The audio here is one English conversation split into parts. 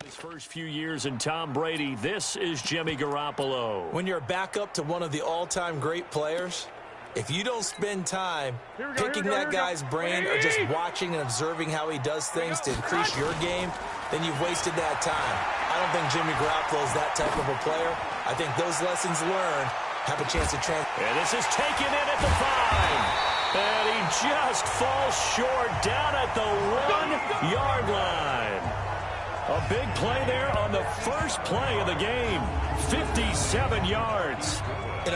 His first few years in Tom Brady, this is Jimmy Garoppolo. When you're a backup to one of the all-time great players, if you don't spend time picking that guy's brain or just watching and observing how he does things to increase your game, then you've wasted that time. I don't think Jimmy Garoppolo is that type of a player. I think those lessons learned have a chance to transfer. And this is taken in at the 5. And he just falls short down at the 1-yard line. A big play there on the first play of the game. 57 yards. And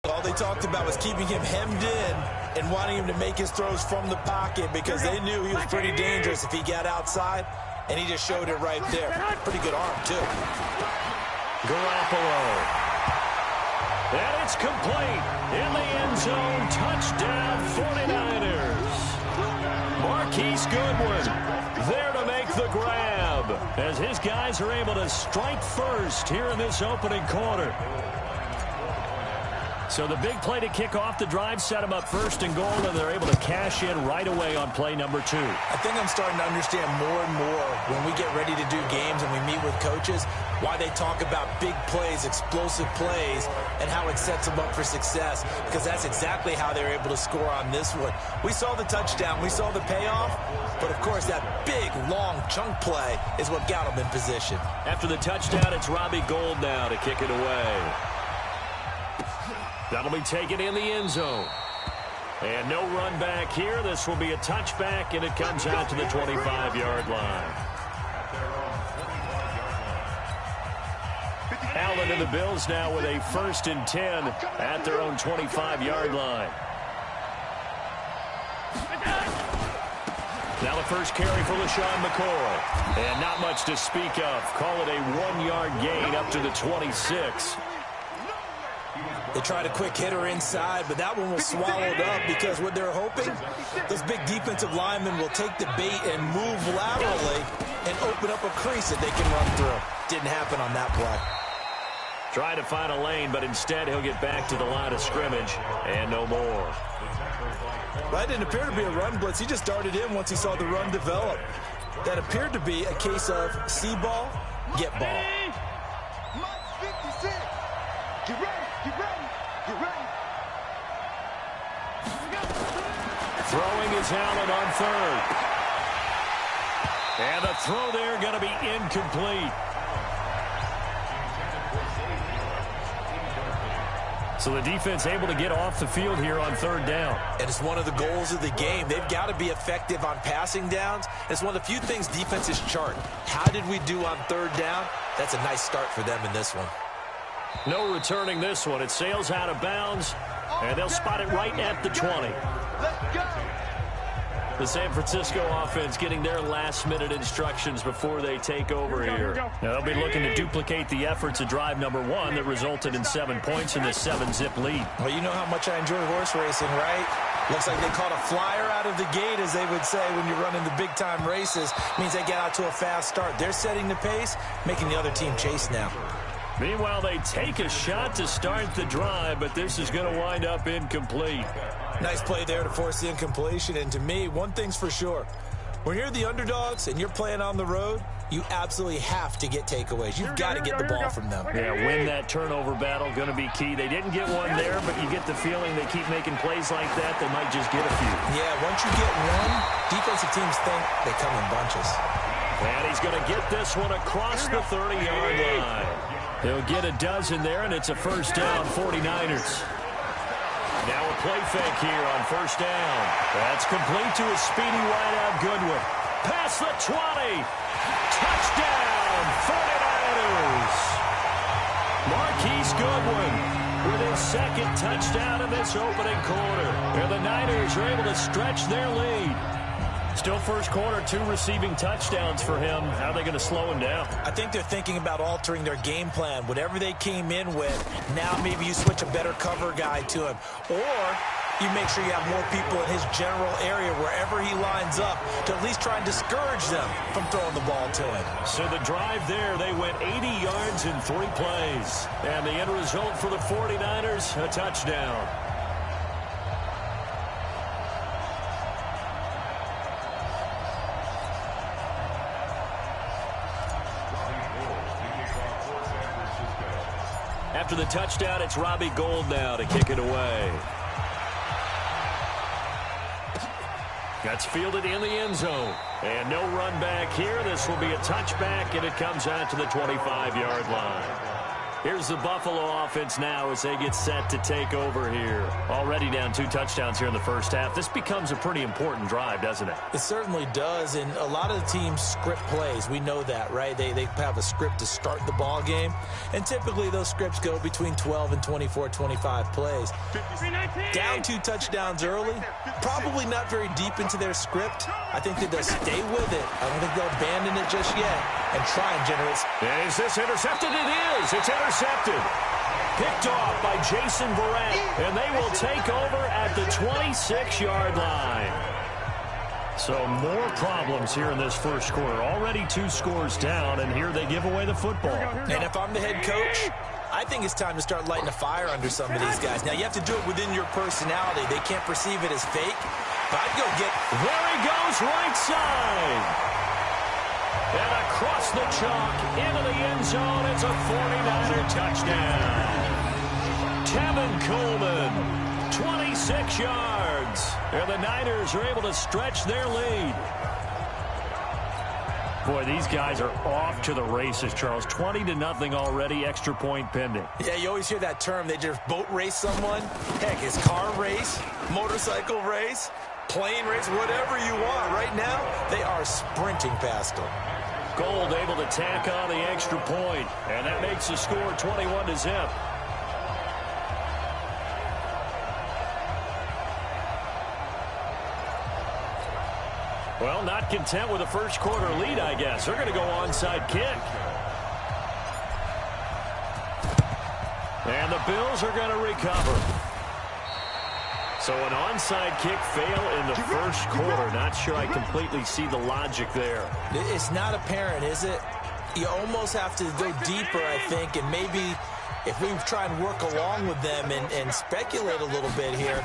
all they talked about was keeping him hemmed in and wanting him to make his throws from the pocket because they knew he was pretty dangerous if he got outside, and he just showed it right there. Pretty good arm, too. Garoppolo. And it's complete. In the end zone, touchdown 49ers. Marquise Goodwin there to make the grab as his guys are able to strike first here in this opening quarter. So the big play to kick off the drive set them up first and goal, and they're able to cash in right away on play number 2. I think I'm starting to understand more and more when we get ready to do games and we meet with coaches why they talk about big plays, explosive plays, and how it sets them up for success, because that's exactly how they're able to score on this one. We saw the touchdown. We saw the payoff. But, of course, that big, long chunk play is what got them in position. After the touchdown, it's Robbie Gould now to kick it away. That'll be taken in the end zone. And no run back here. This will be a touchback, and it comes out to the 25-yard line. Allen and the Bills now with a 1st and 10 at their own 25-yard line. Now the first carry for LaShawn McCoy. And not much to speak of. Call it a 1-yard gain up to the 26. They tried a quick hitter inside, but that one was swallowed up because what they're hoping, those big defensive linemen will take the bait and move laterally and open up a crease that they can run through. Didn't happen on that play. Trying to find a lane, but instead he'll get back to the line of scrimmage and no more. That didn't appear to be a run blitz. He just darted in once he saw the run develop. That appeared to be a case of see ball, get ball. Get ready, get ready, get ready. Throwing is Allen on 3rd. And the throw there going to be incomplete. So the defense able to get off the field here on 3rd down. And it's one of the goals of the game. They've got to be effective on passing downs. It's one of the few things defenses chart. How did we do on 3rd down? That's a nice start for them in this one. No returning this one. It sails out of bounds, and they'll spot it right at the 20. The San Francisco offense getting their last-minute instructions before they take over here. Now they'll be looking to duplicate the efforts of drive number 1 that resulted in 7 points in this 7-zip lead. Well, you know how much I enjoy horse racing, right? Looks like they caught a flyer out of the gate, as they would say when you're running the big-time races. Means they get out to a fast start. They're setting the pace, making the other team chase now. Meanwhile, they take a shot to start the drive, but this is going to wind up incomplete. Nice play there to force the incompletion. And to me, one thing's for sure. When you're the underdogs and you're playing on the road, you absolutely have to get takeaways. You've got to get the ball from them. Yeah, win that turnover battle, going to be key. They didn't get one there, but you get the feeling they keep making plays like that, they might just get a few. Yeah, once you get one, defensive teams think they come in bunches. And he's going to get this one across the 30-yard line. He'll get a dozen there, and it's a 1st down, 49ers. Now a play fake here on 1st down. That's complete to a speedy wideout Goodwin. Past the 20. Touchdown, 49ers. Marquise Goodwin with his 2nd touchdown in this opening quarter. And the Niners are able to stretch their lead. Still first quarter, 2 receiving touchdowns for him. How are they going to slow him down? I think they're thinking about altering their game plan. Whatever they came in with, now maybe you switch a better cover guy to him. Or you make sure you have more people in his general area wherever he lines up to at least try and discourage them from throwing the ball to him. So the drive there, they went 80 yards in 3 plays. And the end result for the 49ers, a touchdown. after the touchdown, it's Robbie Gould now to kick it away. That's fielded in the end zone. And no run back here. This will be a touchback, and it comes out to the 25-yard line. Here's the Buffalo offense now as they get set to take over here. Already down 2 touchdowns here in the first half. This becomes a pretty important drive, doesn't it? It certainly does, and a lot of the teams script plays. We know that, right? They have a script to start the ball game, and typically those scripts go between 12 and 24, 25 plays. Down 2 touchdowns early, probably not very deep into their script. I think that they'll stay with it. I don't think they'll abandon it just yet and try and generate. And is this intercepted? It is. It's intercepted. Picked off by Jason Verrett, and they will take over at the 26-yard line. So more problems here in this first quarter. Already 2 scores down, and here they give away the football. And if I'm the head coach, I think it's time to start lighting a fire under some of these guys. Now, you have to do it within your personality. They can't perceive it as fake, but I'd go get... There he goes, right side. And across the chalk, into the end zone, it's a 49er touchdown. Tevin Coleman, 26 yards. And the Niners are able to stretch their lead. Boy, these guys are off to the races, Charles. 20-0 already, extra point pending. Yeah, you always hear that term. They just boat race someone. Heck, it's car race, motorcycle race, plane race, whatever you want. Right now, they are sprinting past them. Gould able to tack on the extra point, and that makes the score 21-0. Well, not content with a first quarter lead, I guess. They're going to go onside kick. And the Bills are going to recover. So an onside kick fail in the first quarter. Not sure I completely see the logic there. It's not apparent, is it? You almost have to go deeper, I think, and maybe if we try and work along with them and speculate a little bit here,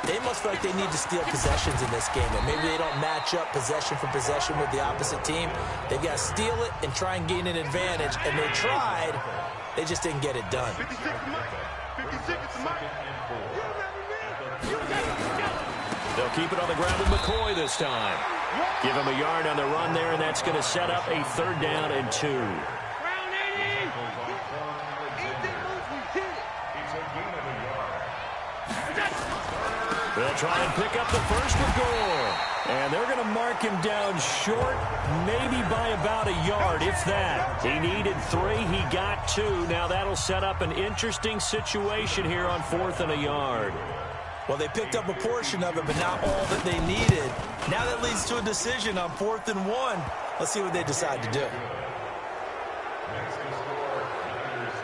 they must feel like they need to steal possessions in this game, and maybe they don't match up possession for possession with the opposite team. They've got to steal it and try and gain an advantage, and they tried. They just didn't get it done. They'll keep it on the ground with McCoy this time. Give him a yard on the run there, and that's going to set up a 3rd down and 2. They'll try and pick up the first with Gore. And they're going to mark him down short, maybe by about a yard, if that. He needed 3. He got 2. Now that'll set up an interesting situation here on 4th and a yard. Well, they picked up a portion of it, but not all that they needed. Now that leads to a decision on 4th and 1. Let's see what they decide to do.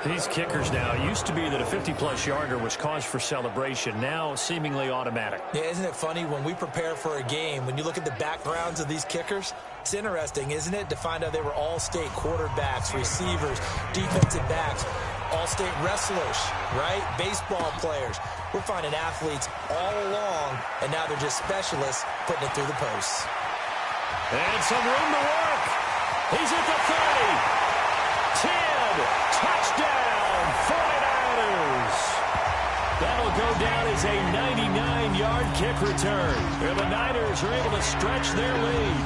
These kickers now, it used to be that a 50-plus yarder was cause for celebration. Now seemingly automatic. Yeah, isn't it funny when we prepare for a game, when you look at the backgrounds of these kickers, it's interesting, isn't it, to find out they were all-state quarterbacks, receivers, defensive backs, all-state wrestlers, right? Baseball players. We're finding athletes all along, and now they're just specialists putting it through the posts. And some room to work. He's at the 30. 10, touchdown, 49ers. That'll go down as a 99-yard kick return. And the Niners are able to stretch their lead.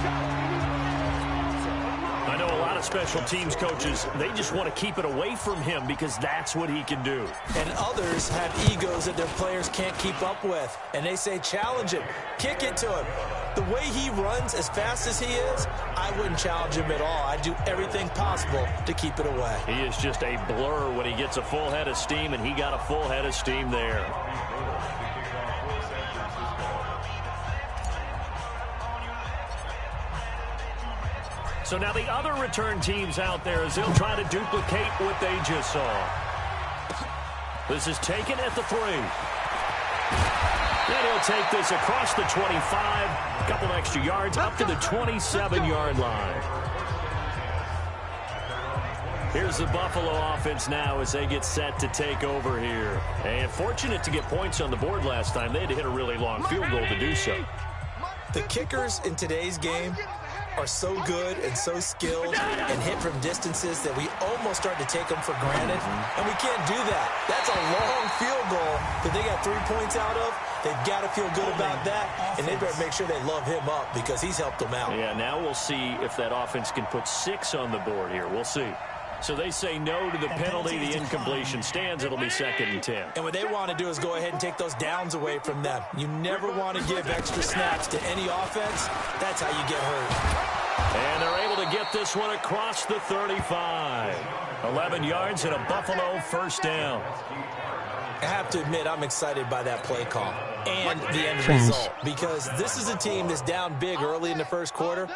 I know a lot of special teams coaches, they just want to keep it away from him because that's what he can do. And others have egos that their players can't keep up with. And they say, challenge him, kick it to him. The way he runs as fast as he is, I wouldn't challenge him at all. I'd do everything possible to keep it away. He is just a blur when he gets a full head of steam, and he got a full head of steam there. So now the other return teams out there as they'll try to duplicate what they just saw. This is taken at the 3. And he'll take this across the 25, a couple extra yards up to the 27-yard line. Here's the Buffalo offense now as they get set to take over here. And fortunate to get points on the board last time. They had to hit a really long field goal to do so. The kickers in today's game are so good and so skilled and hit from distances that we almost start to take them for granted, and we can't do that. That's a long field goal that they got 3 points out of. They've got to feel good about that, and they better make sure they love him up because he's helped them out. Yeah, now we'll see if that offense can put 6 on the board here. We'll see. So they say no to the penalty. The incompletion stands. It'll be 2nd and 10. And what they want to do is go ahead and take those downs away from them. You never want to give extra snaps to any offense. That's how you get hurt. And they're able to get this one across the 35. 11 yards and a Buffalo first down. I have to admit, I'm excited by that play call and the end result, because this is a team that's down big early in the first quarter,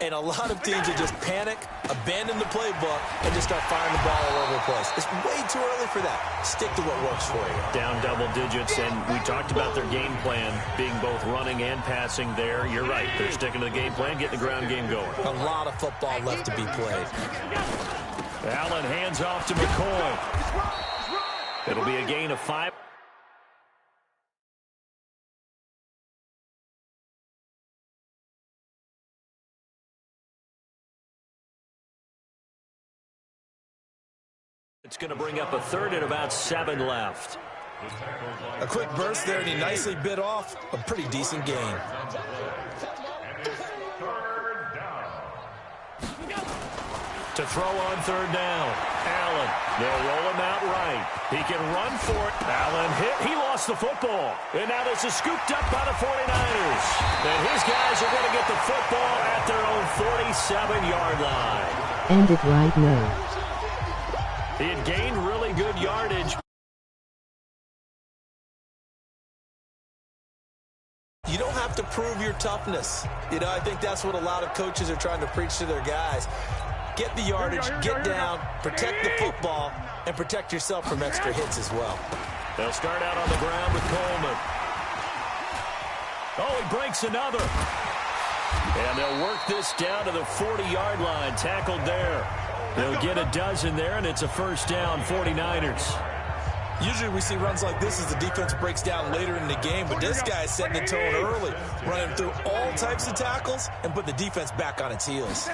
and a lot of teams that just panic, abandon the playbook, and just start firing the ball all over the place. It's way too early for that. Stick to what works for you. Down double digits, and we talked about their game plan being both running and passing there. You're right. They're sticking to the game plan, getting the ground game going. A lot of football left to be played. Allen hands off to McCoy. It'll be a gain of 5. It's going to bring up a 3rd and about 7 left. A quick burst there, and he nicely bit off a pretty decent gain. To throw on 3rd down. Allen, they'll roll him out right. He can run for it. Allen hit. He lost the football. And now this is scooped up by the 49ers. And his guys are going to get the football at their own 47-yard line. End it right now. He had gained really good yardage. You don't have to prove your toughness. You know, I think that's what a lot of coaches are trying to preach to their guys. Get the yardage, get down, protect the football, and protect yourself from extra hits as well. They'll start out on the ground with Coleman. Oh, he breaks another. And they'll work this down to the 40-yard line, tackled there. They'll get a dozen there, and it's a first down, 49ers. Usually we see runs like this as the defense breaks down later in the game, but this guy's setting the tone early, running through all types of tackles and put the defense back on its heels.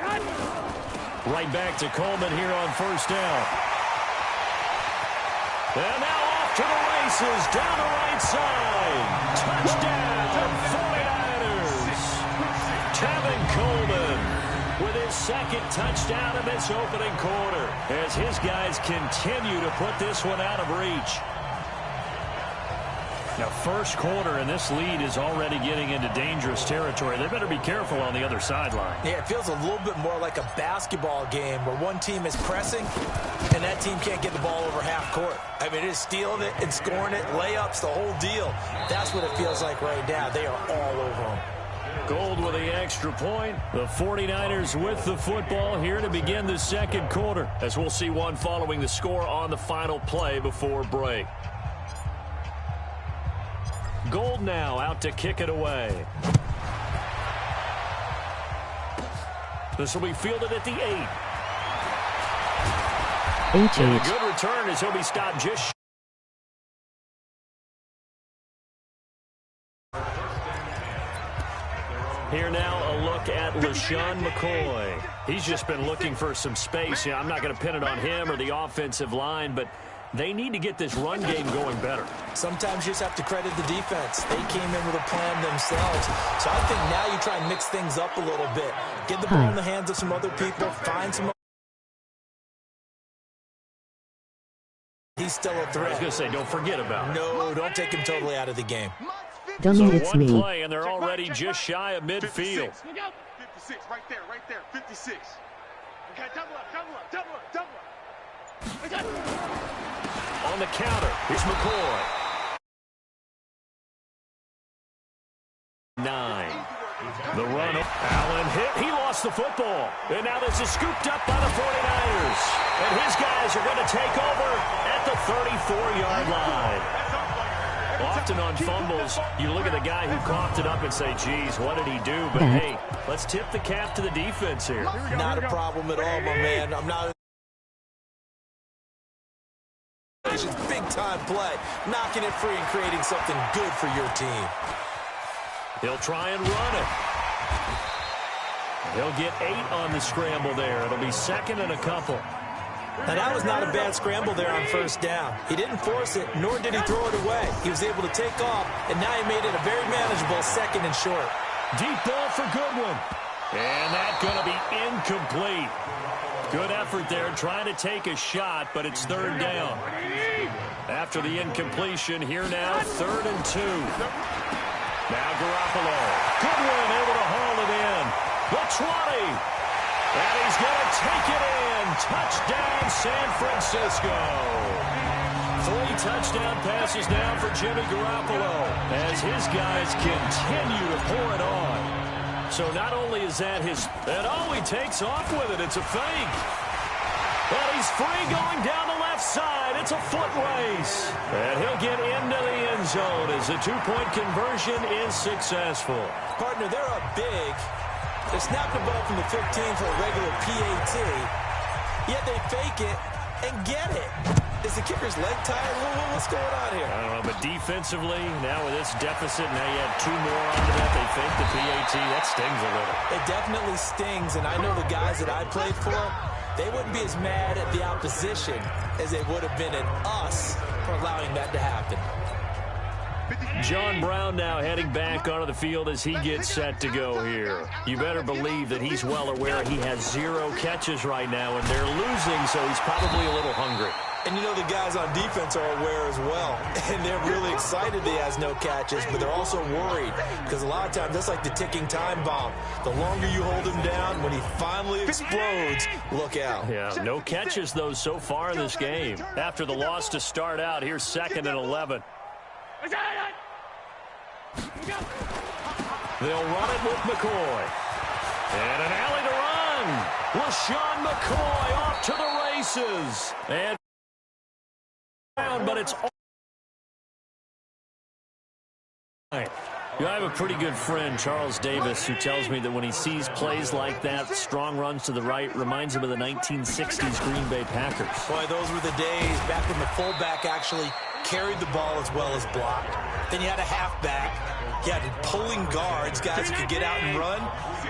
Right back to Coleman here on first down. And now off to the races, down the right side. Touchdown, 49ers. Tevin Coleman with his 2nd touchdown of this opening quarter as his guys continue to put this one out of reach. Now, first quarter, and this lead is already getting into dangerous territory. They better be careful on the other sideline. Yeah, it feels a little bit more like a basketball game where one team is pressing and that team can't get the ball over half court. I mean, it is stealing it and scoring it, layups, the whole deal. That's what it feels like right now. They are all over them. Gold with the extra point. The 49ers with the football here to begin the second quarter, as we'll see one following the score on the final play before break. Gold now out to kick it away. This will be fielded at the 8. And a good return as he'll be stopped just. Here now a look at LaShawn McCoy. He's just been looking for some space. I'm not going to pin it on him or the offensive line, but they need to get this run game going better. Sometimes you just have to credit the defense. They came in with a plan themselves. So I think now you try and mix things up a little bit. Get the ball in the hands of some other people. Find some. He's still a threat. I was going to say, don't forget about it. No, don't take him totally out of the game. Dummy, it's one me. play, and they're already just shy of midfield. 56, right there, 56. Okay, double up. On the counter, here's McCoy. 9. The run. Allen hit. He lost the football. And now this is scooped up by the 49ers. And his guys are going to take over at the 34-yard line. Often on fumbles, you look at the guy who coughed it up and say, geez, what did he do? But, hey, let's tip the cap to the defense here. Not a problem at all, my man. I'm not. Big-time play. Knocking it free and creating something good for your team. He'll try and run it. He'll get 8 on the scramble there. It'll be second and a couple. Now, that was not a bad scramble there on first down. He didn't force it, nor did he throw it away. He was able to take off, and now he made it a very manageable second and short. Deep ball for Goodwin. And that's going to be incomplete. Good effort there trying to take a shot, but it's third down. After the incompletion, here now, 3rd and 2. Now Garoppolo. Goodwin able to haul it in. The 20. And he's going to take it in. Touchdown, San Francisco. 3 touchdown passes now for Jimmy Garoppolo as his guys continue to pour it on. So not only is that his... And oh, he takes off with it. It's a fake. But he's free going down the left side. It's a foot race. And he'll get into the end zone as the 2-point conversion is successful. Partner, they're up big. They snapped the ball from the 15 for a regular PAT, yet they fake it and get it. Is the kicker's leg tired? What's going on here? I don't know, but defensively, now with this deficit, now you add 2 more onto that. They fake the PAT. That stings a little. It definitely stings, and I know the guys that I played for, they wouldn't be as mad at the opposition as they would have been at us for allowing that to happen. John Brown now heading back onto the field as he gets set to go here. You better believe that he's well aware he has 0 catches right now, and they're losing, so he's probably a little hungry. And you know the guys on defense are aware as well. And they're really excited he has no catches, but they're also worried. Because a lot of times, that's like the ticking time bomb. The longer you hold him down, when he finally explodes, look out. Yeah, no catches, though, so far in this game. After the loss to start out, here's 2nd and 11. They'll run it with McCoy. And an alley to run. LaShawn McCoy off to the races. And but it's all right. I have a pretty good friend, Charles Davis, who tells me that when he sees plays like that, strong runs to the right, reminds him of the 1960s Green Bay Packers. Boy, those were the days back when the fullback actually carried the ball as well as blocked. Then you had a halfback. You had pulling guards, guys who could get out and run.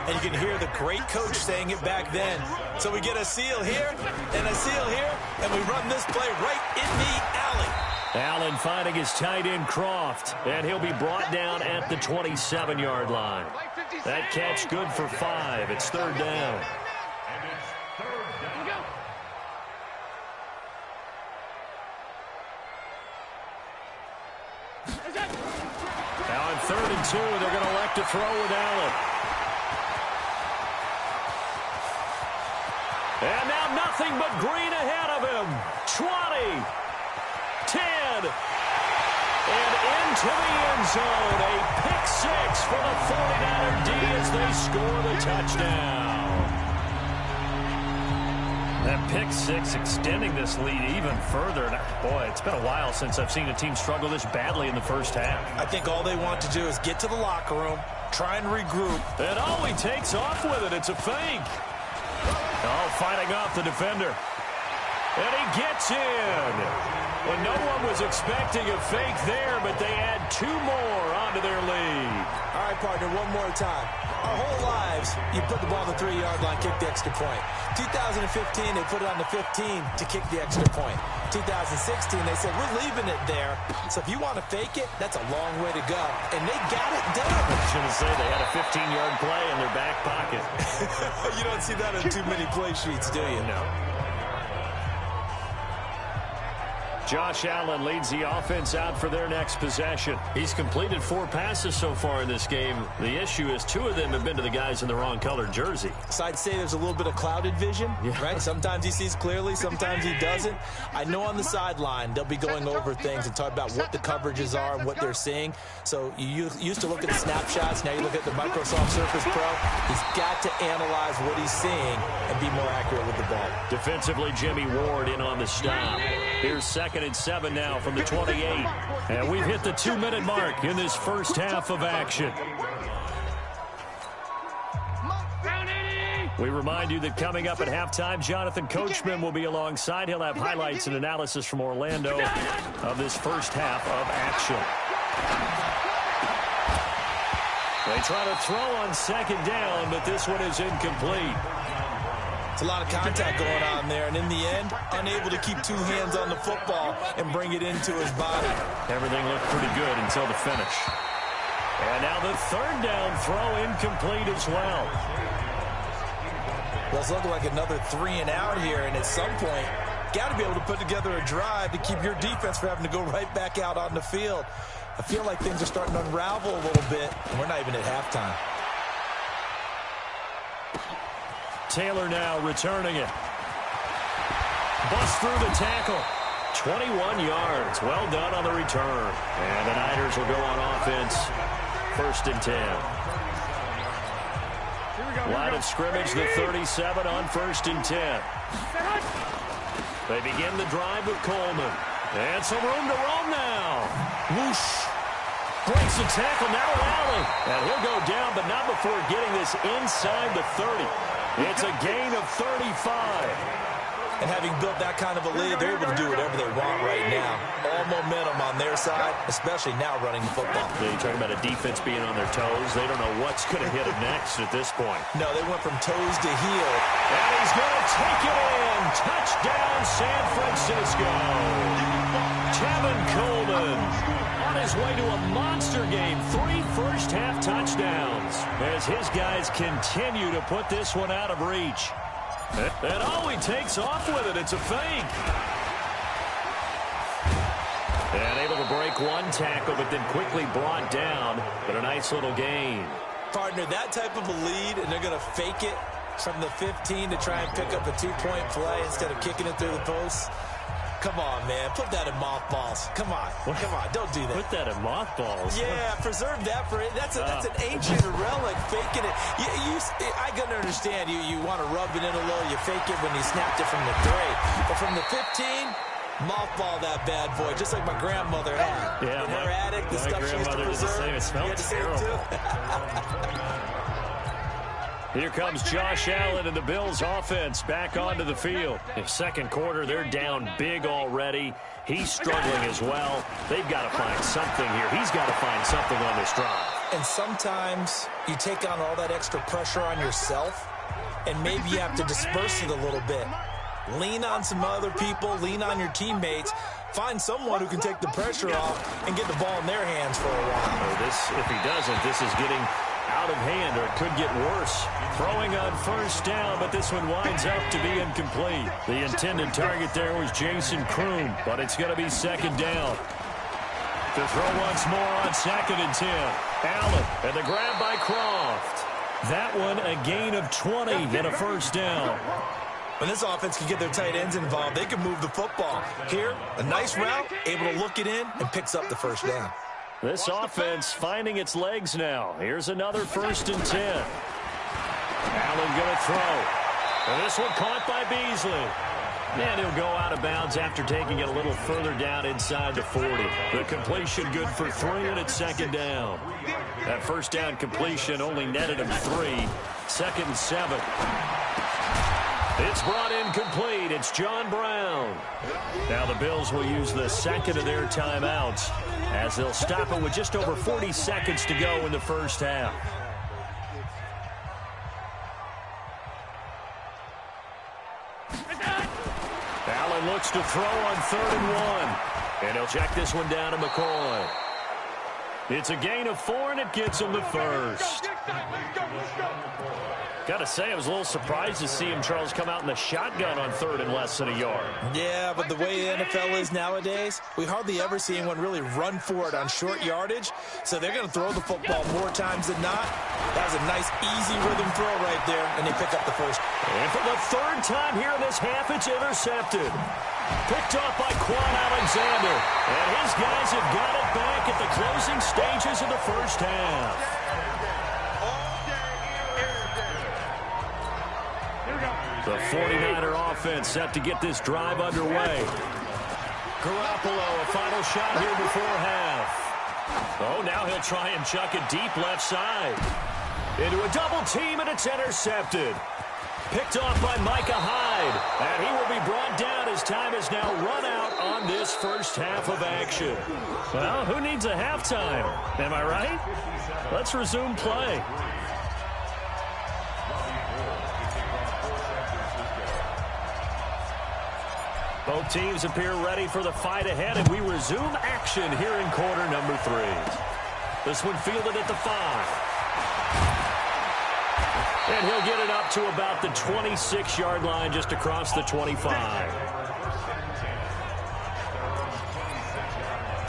And you can hear the great coach saying it back then. So we get a seal here and a seal here, and we run this play right in the alley. Allen finding his tight end Croft, and he'll be brought down at the 27-yard line. That catch good for 5. It's 3rd down. Now on 3rd and 2, they're going to elect to throw with Allen. And now nothing but green ahead of him. 20, 10, and into the end zone. A pick 6 for the 49er D as they score the touchdown. That pick 6 extending this lead even further. Boy, it's been a while since I've seen a team struggle this badly in the first half. I think all they want to do is get to the locker room, try and regroup. And oh, he takes off with it. It's a fake. Oh, fighting off the defender. And he gets in. Well, no one was expecting a fake there, but they add 2 more onto their lead. All right, partner, one more time. Our whole lives, you put the ball on the 3-yard line, kick the extra point. 2015, they put it on the 15 to kick the extra point. 2016, they said, we're leaving it there. So if you want to fake it, that's a long way to go. And they got it done. I was going to say they had a 15-yard play in their back pocket. You don't see that in too many play sheets, do you? No. Josh Allen leads the offense out for their next possession. He's completed 4 passes so far in this game. The issue is 2 of them have been to the guys in the wrong colored jersey. So I'd say there's a little bit of clouded vision, right? Sometimes he sees clearly, sometimes he doesn't. I know on the sideline they'll be going over things and talk about what the coverages are and what they're seeing. So you used to look at the snapshots. Now you look at the Microsoft Surface Pro. He's got to analyze what he's seeing and be more accurate with the ball. Defensively, Jimmy Ward in on the stop. Here's 2nd and 7 now from the 28. And we've hit the 2-minute mark in this first half of action. We remind you that coming up at halftime, Jonathan Coachman will be alongside. He'll have highlights and analysis from Orlando of this first half of action. They They try to throw on second down, but this one is incomplete. It's a lot of contact going on there, and in the end, unable to keep two hands on the football and bring it into his body. Everything looked pretty good until the finish. And now the third down throw incomplete as well. Well, it's looking like another 3 and out here, and at some point, got to be able to put together a drive to keep your defense from having to go right back out on the field. I feel like things are starting to unravel a little bit, and we're not even at halftime. Taylor now returning it. Bust through the tackle. 21 yards. Well done on the return. And the Niners will go on offense. 1st and 10. Line of scrimmage, the 37 on 1st and 10. They begin the drive with Coleman. And some room to roam now. Whoosh. Breaks the tackle, now Allen. And he'll go down, but not before getting this inside the 30. It's a gain of 35. And having built that kind of a lead, they're able to do whatever they want right now. All momentum on their side, especially now running the football. Yeah, you're talking about a defense being on their toes. They don't know what's going to hit them next at this point. No, they went from toes to heel. And he's going to take it in. Touchdown, San Francisco. Tevin Coleman on his way to a monster game. 3 first-half touchdowns as his guys continue to put this one out of reach. And he takes off with it. It's a fake. And able to break one tackle, but then quickly brought down. But a nice little gain. Partner, that type of a lead, and they're going to fake it from the 15 to try and pick up a 2-point play instead of kicking it through the post. Come on, man. Put that in mothballs. Come on. Come on. Don't do that. Put that in mothballs. Yeah, preserve that for it. That's an ancient relic, faking it. I can understand you want to rub it in a little. You fake it when you snapped it from the 3. But from the 15, mothball that bad boy, just like my grandmother had. Yeah, in her attic, the stuff she used to preserve. It smelled terrible. Here comes Josh Allen and the Bills offense back onto the field. In second quarter, they're down big already. He's struggling as well. They've got to find something here. He's got to find something on this drive. And sometimes you take on all that extra pressure on yourself, and maybe you have to disperse it a little bit. Lean on some other people. Lean on your teammates. Find someone who can take the pressure off and get the ball in their hands for a while. If he doesn't, this is getting out of hand, or it could get worse. Throwing on first down, but this one winds up to be incomplete. The intended target there was Jason Kroon, but it's going to be second down. To throw once more on 2nd and 10. Allen, and the grab by Croft. That one a gain of 20 and a first down. When this offense can get their tight ends involved, they can move the football. Here, a nice route, able to look it in, and picks up the first down. This offense finding its legs now. Here's another 1st and 10. Allen going to throw. And this one caught by Beasley. And he'll go out of bounds after taking it a little further down inside the 40. The completion good for 3, and it's second down. That first down completion only netted him 3. 2nd and 7. It's brought in complete. It's John Brown. Now the Bills will use the second of their timeouts as they'll stop it with just over 40 seconds to go in the first half. Allen looks to throw on 3rd and 1. And he'll check this one down to McCoy. It's a gain of 4, and it gets him the first. Got to say, I was a little surprised to see him, Charles, come out in the shotgun on 3rd and less than a yard. Yeah, but the way the NFL is nowadays, we hardly ever see anyone really run for it on short yardage. So they're going to throw the football more times than not. That was a nice, easy rhythm throw right there, and they pick up the first. And for the 3rd time here in this half, it's intercepted. Picked off by Quan Alexander. And his guys have got it back at the closing stages of the first half. The 49er offense set to get this drive underway. Garoppolo, a final shot here before half. Oh, now he'll try and chuck it deep left side. Into a double team, and it's intercepted. Picked off by Micah Hyde. And he will be brought down as time is now run out on this first half of action. Well, who needs a halftime? Am I right? Let's resume play. Both teams appear ready for the fight ahead, and we resume action here in quarter number 3. This one fielded at the 5. And he'll get it up to about the 26-yard line, just across the 25.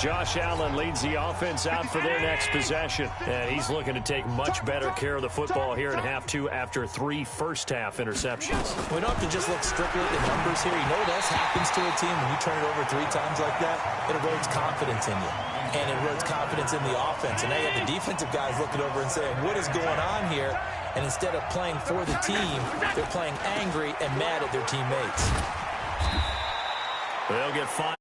Josh Allen leads the offense out for their next possession. And he's looking to take much better care of the football here in half 2 after 3 first-half interceptions. We don't have to just look strictly at the numbers here. You know what else happens to a team when you turn it over 3 times like that? It erodes confidence in you. And it erodes confidence in the offense. And now you have the defensive guys looking over and saying, what is going on here? And instead of playing for the team, they're playing angry and mad at their teammates. They'll get 5.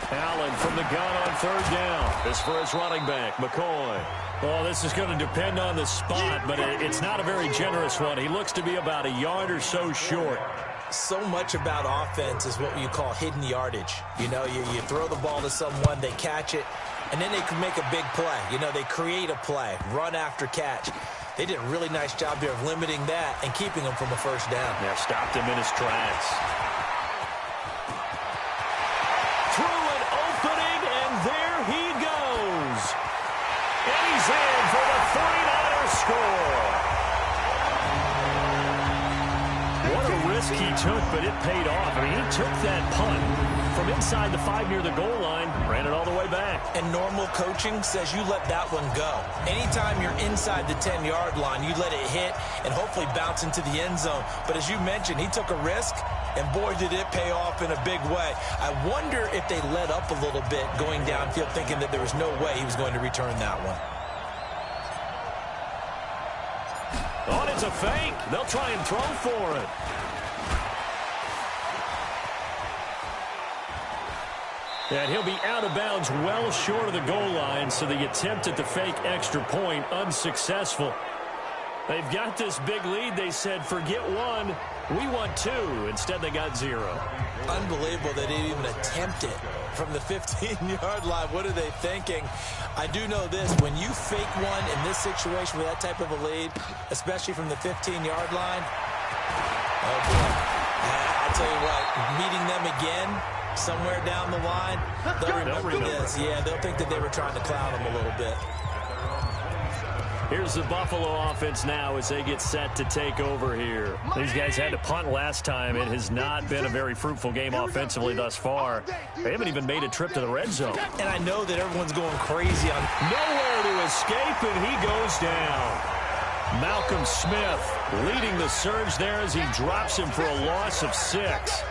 Allen from the gun on 3rd down. This for his running back, McCoy. Well, this is going to depend on the spot, but it's not a very generous one. He looks to be about a yard or so short. So much about offense is what you call hidden yardage. You know, you throw the ball to someone, they catch it, and then they can make a big play. You know, they create a play, run after catch. They did a really nice job here of limiting that and keeping him from a first down. Yeah, stopped him in his tracks. Through an opening, and there he goes. And he's in for the 49ers score. What a risk he took, but it paid off. I mean, he took that punt from inside the 5 near the goal line, ran it all the way back. And normal coaching says you let that one go. Anytime you're inside the 10-yard line, you let it hit and hopefully bounce into the end zone. But as you mentioned, he took a risk, and boy, did it pay off in a big way. I wonder if they let up a little bit going downfield, thinking that there was no way he was going to return that one. Oh, it's a fake. They'll try and throw for it. And he'll be out of bounds well short of the goal line, so the attempt at the fake extra point unsuccessful. They've got this big lead. They said, forget 1, we want 2. Instead, they got 0. Unbelievable they didn't even attempt it from the 15-yard line. What are they thinking? I do know this. When you fake one in this situation with that type of a lead, especially from the 15-yard line, oh, boy. I'll tell you what, meeting them again somewhere down the line, they'll remember this. Yeah, they'll think that they were trying to clown them a little bit. Here's the Buffalo offense now as they get set to take over here. These guys had to punt last time. It has not been a very fruitful game offensively thus far. They haven't even made a trip to the red zone. And I know that everyone's going crazy on nowhere to escape, and he goes down. Malcolm Smith leading the surge there as he drops him for a loss of 6.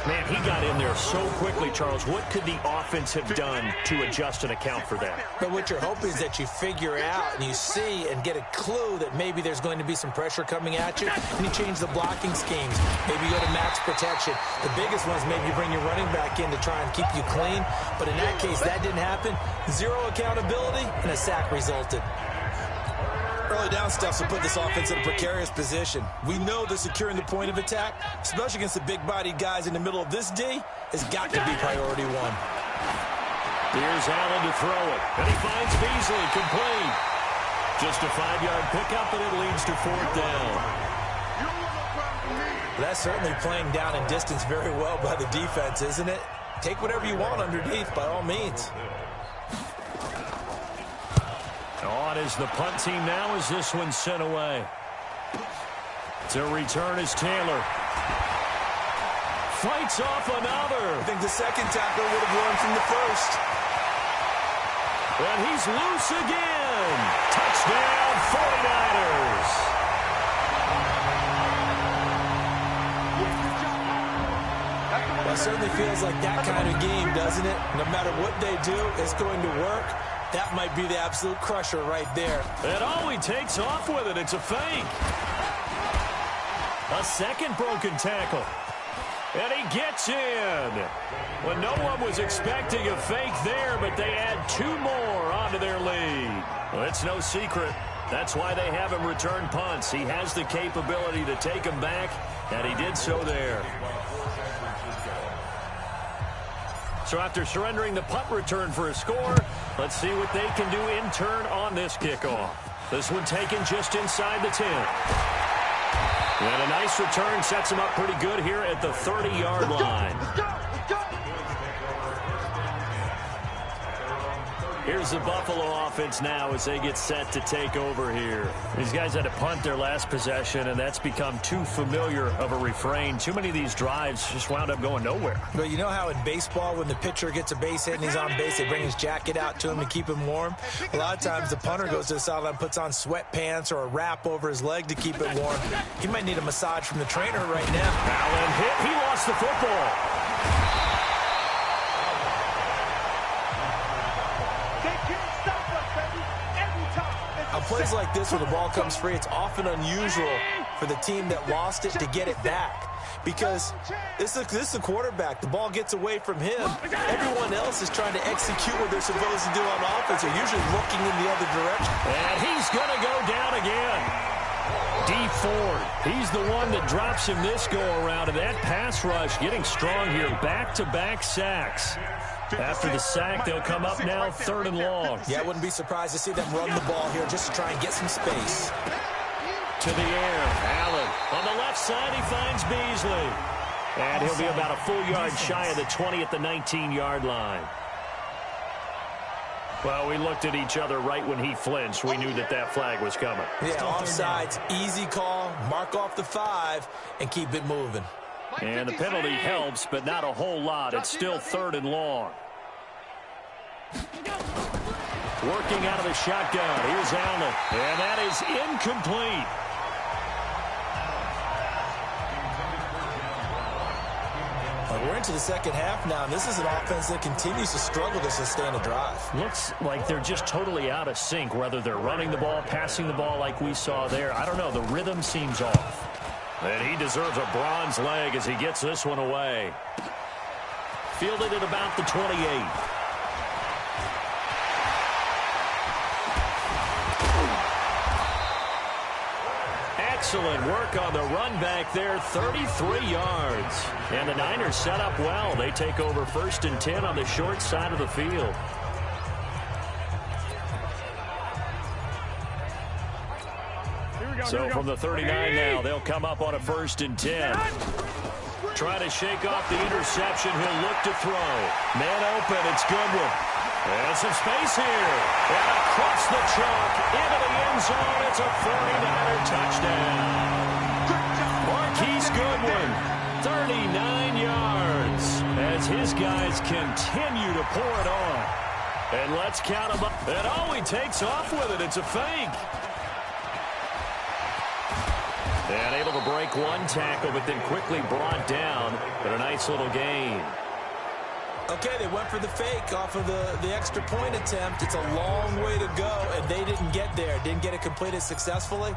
Man, he got in there so quickly, Charles. What could the offense have done to adjust and account for that? But what you're hoping is that you figure out and you see and get a clue that maybe there's going to be some pressure coming at you, and you change the blocking schemes. Maybe you go to max protection. The biggest one is maybe you bring your running back in to try and keep you clean. But in that case, that didn't happen. 0 accountability, and a sack resulted. Early down steps will put this offense in a precarious position. We know that securing the point of attack, especially against the big-bodied guys in the middle of this D, has got to be priority 1. Here's Allen to throw it, and he finds Beasley complete. Just a 5-yard pickup, and it leads to 4th down. That's certainly playing down in distance very well by the defense, isn't it? Take whatever you want underneath, by all means. On is the punt team now as this one's sent away. To return is Taylor. Fights off another. I think the second tackle would have won from the first. And he's loose again. Touchdown, 49ers. Well, it certainly feels like that kind of game, doesn't it? No matter what they do, it's going to work. That might be the absolute crusher right there. And all he takes off with it, it's a fake. A second broken tackle. And he gets in. Well, no one was expecting a fake there, but they add 2 more onto their lead. Well, it's no secret. That's why they have him return punts. He has the capability to take them back, and he did so there. So after surrendering the punt return for a score, let's see what they can do in turn on this kickoff. This one taken just inside the 10. And a nice return sets him up pretty good here at the 30-yard line. Here's the Buffalo offense now as they get set to take over here. These guys had to punt their last possession, and that's become too familiar of a refrain. Too many of these drives just wound up going nowhere. But you know how in baseball, when the pitcher gets a base hit and he's on base, they bring his jacket out to him to keep him warm? A lot of times the punter goes to the sideline, puts on sweatpants or a wrap over his leg to keep it warm. He might need a massage from the trainer right now. Allen hit. He lost the football. On plays like this where the ball comes free, it's often unusual for the team that lost it to get it back. Because this is a quarterback. The ball gets away from him. Everyone else is trying to execute what they're supposed to do on offense. They're usually looking in the other direction. And he's going to go down again. D Ford, he's the one that drops him this go-around. And that pass rush getting strong here. Back-to-back sacks. After the sack, they'll come up now 3rd and long. Yeah, I wouldn't be surprised to see them run the ball here just to try and get some space. To the air, Allen. On the left side, he finds Beasley. And he'll be about a full yard shy of the 20 at the 19-yard line. Well, we looked at each other right when he flinched. We knew that that flag was coming. Yeah, offsides, easy call, mark off the 5, and keep it moving. And the penalty helps, but not a whole lot. It's still 3rd and long. Working out of the shotgun. Here's Allen. And that is incomplete. We're into the second half now, and this is an offense that continues to struggle to sustain a drive. Looks like they're just totally out of sync, whether they're running the ball, passing the ball like we saw there. I don't know. The rhythm seems off. And he deserves a bronze leg as he gets this one away. Fielded at about the 28. Excellent work on the run back there, 33 yards. And the Niners set up well. They take over 1st and 10 on the short side of the field. So from the 39 now, they'll come up on a 1st and 10. Try to shake off the interception. He'll look to throw. Man open. It's Goodwin. And some space here. And across the chalk into the end zone. It's a 49er touchdown. Marquise Goodwin, 39 yards as his guys continue to pour it on. And let's count him up. And oh, he takes off with it. It's a fake. And able to break one tackle, but then quickly brought down. But a nice little gain. Okay, they went for the fake off of the extra point attempt. It's a long way to go, and they didn't get there. Didn't get it completed successfully.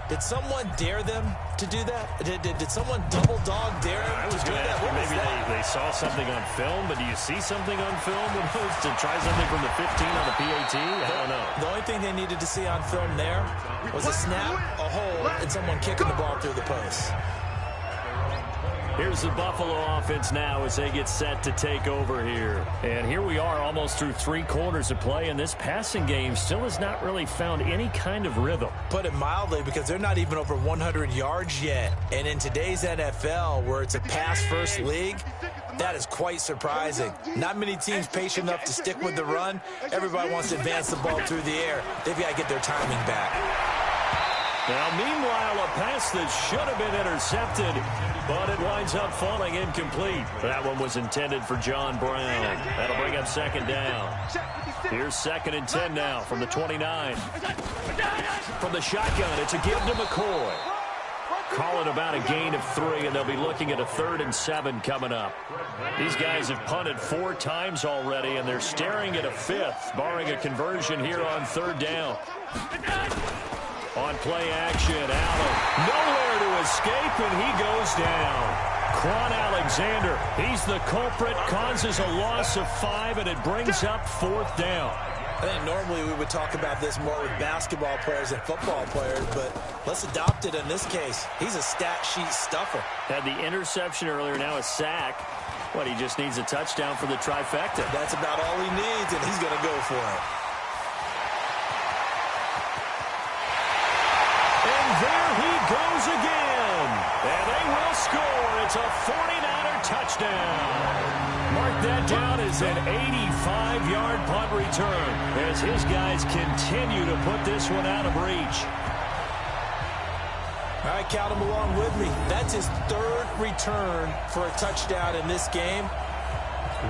Did someone dare them to do that? Did someone double dog dare them to do that? What was maybe that? they saw something on film, but do you see something on film to try something from the 15 on the PAT? I don't know. The only thing they needed to see on film there was a snap, a hole, and someone kicking the ball through the post. Here's the Buffalo offense now as they get set to take over here. And here we are almost through 3 quarters of play, and this passing game still has not really found any kind of rhythm. Put it mildly, because they're not even over 100 yards yet. And in today's NFL, where it's a pass-first league, that is quite surprising. Not many teams patient enough to stick with the run. Everybody wants to advance the ball through the air. They've got to get their timing back. Now, meanwhile, a pass that should have been intercepted, but it winds up falling incomplete. That one was intended for John Brown. That'll bring up 2nd down. Here's 2nd and 10 now from the 29. From the shotgun, it's a give to McCoy. Call it about a gain of 3, and they'll be looking at a 3rd and 7 coming up. These guys have punted 4 times already, and they're staring at a 5th, barring a conversion here on 3rd down. On play action, Allen nowhere to escape, and he goes down. Quan Alexander. He's the culprit, causes a loss of 5, and it brings up 4th down. I think normally we would talk about this more with basketball players and football players, but let's adopt it in this case. He's a stat sheet stuffer. Had the interception earlier, now a sack. What, he just needs a touchdown for the trifecta. That's about all he needs, and he's going to go for it. And there he goes again. And they will score. It's a 49er touchdown. Mark that down as an 85-yard punt return as his guys continue to put this one out of reach. All right, count him along with me. That's his 3rd return for a touchdown in this game.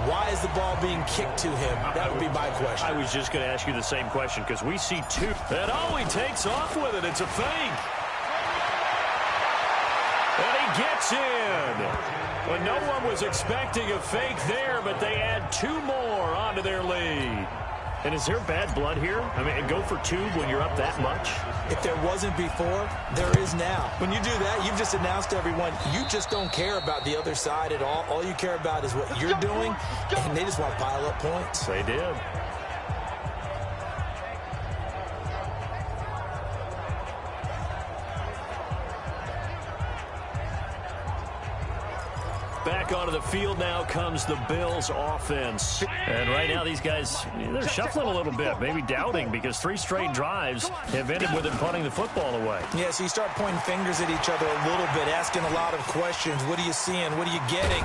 Why is the ball being kicked to him? That would be my question. I was just going to ask you the same question because we see 2. And he takes off with it. It's a fake. And he gets in. Well, no one was expecting a fake there, but they add 2 more onto their lead. And is there bad blood here? I mean, go for 2 when you're up that much? If there wasn't before, there is now. When you do that, you've just announced to everyone, you just don't care about the other side at all. All you care about is what you're doing, and they just want to pile up points. They did. Back onto the field now comes the Bills offense. And right now these guys, they're shuffling a little bit, maybe doubting because 3 straight drives have ended with them punting the football away. Yeah, so you start pointing fingers at each other a little bit, asking a lot of questions. What are you seeing? What are you getting?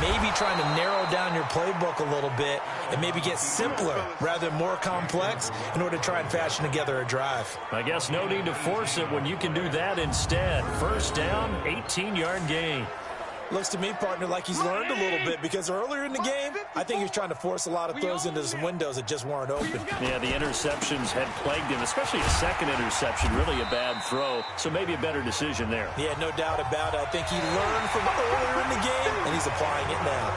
Maybe trying to narrow down your playbook a little bit and maybe get simpler rather than more complex in order to try and fashion together a drive. I guess no need to force it when you can do that instead. 1st down, 18-yard gain. Looks to me, partner, like he's learned a little bit because earlier in the game, I think he was trying to force a lot of throws into some windows that just weren't open. Yeah, the interceptions had plagued him, especially a second interception, really a bad throw. So maybe a better decision there. Yeah, no doubt about it. I think he learned from earlier in the game, and he's applying it now.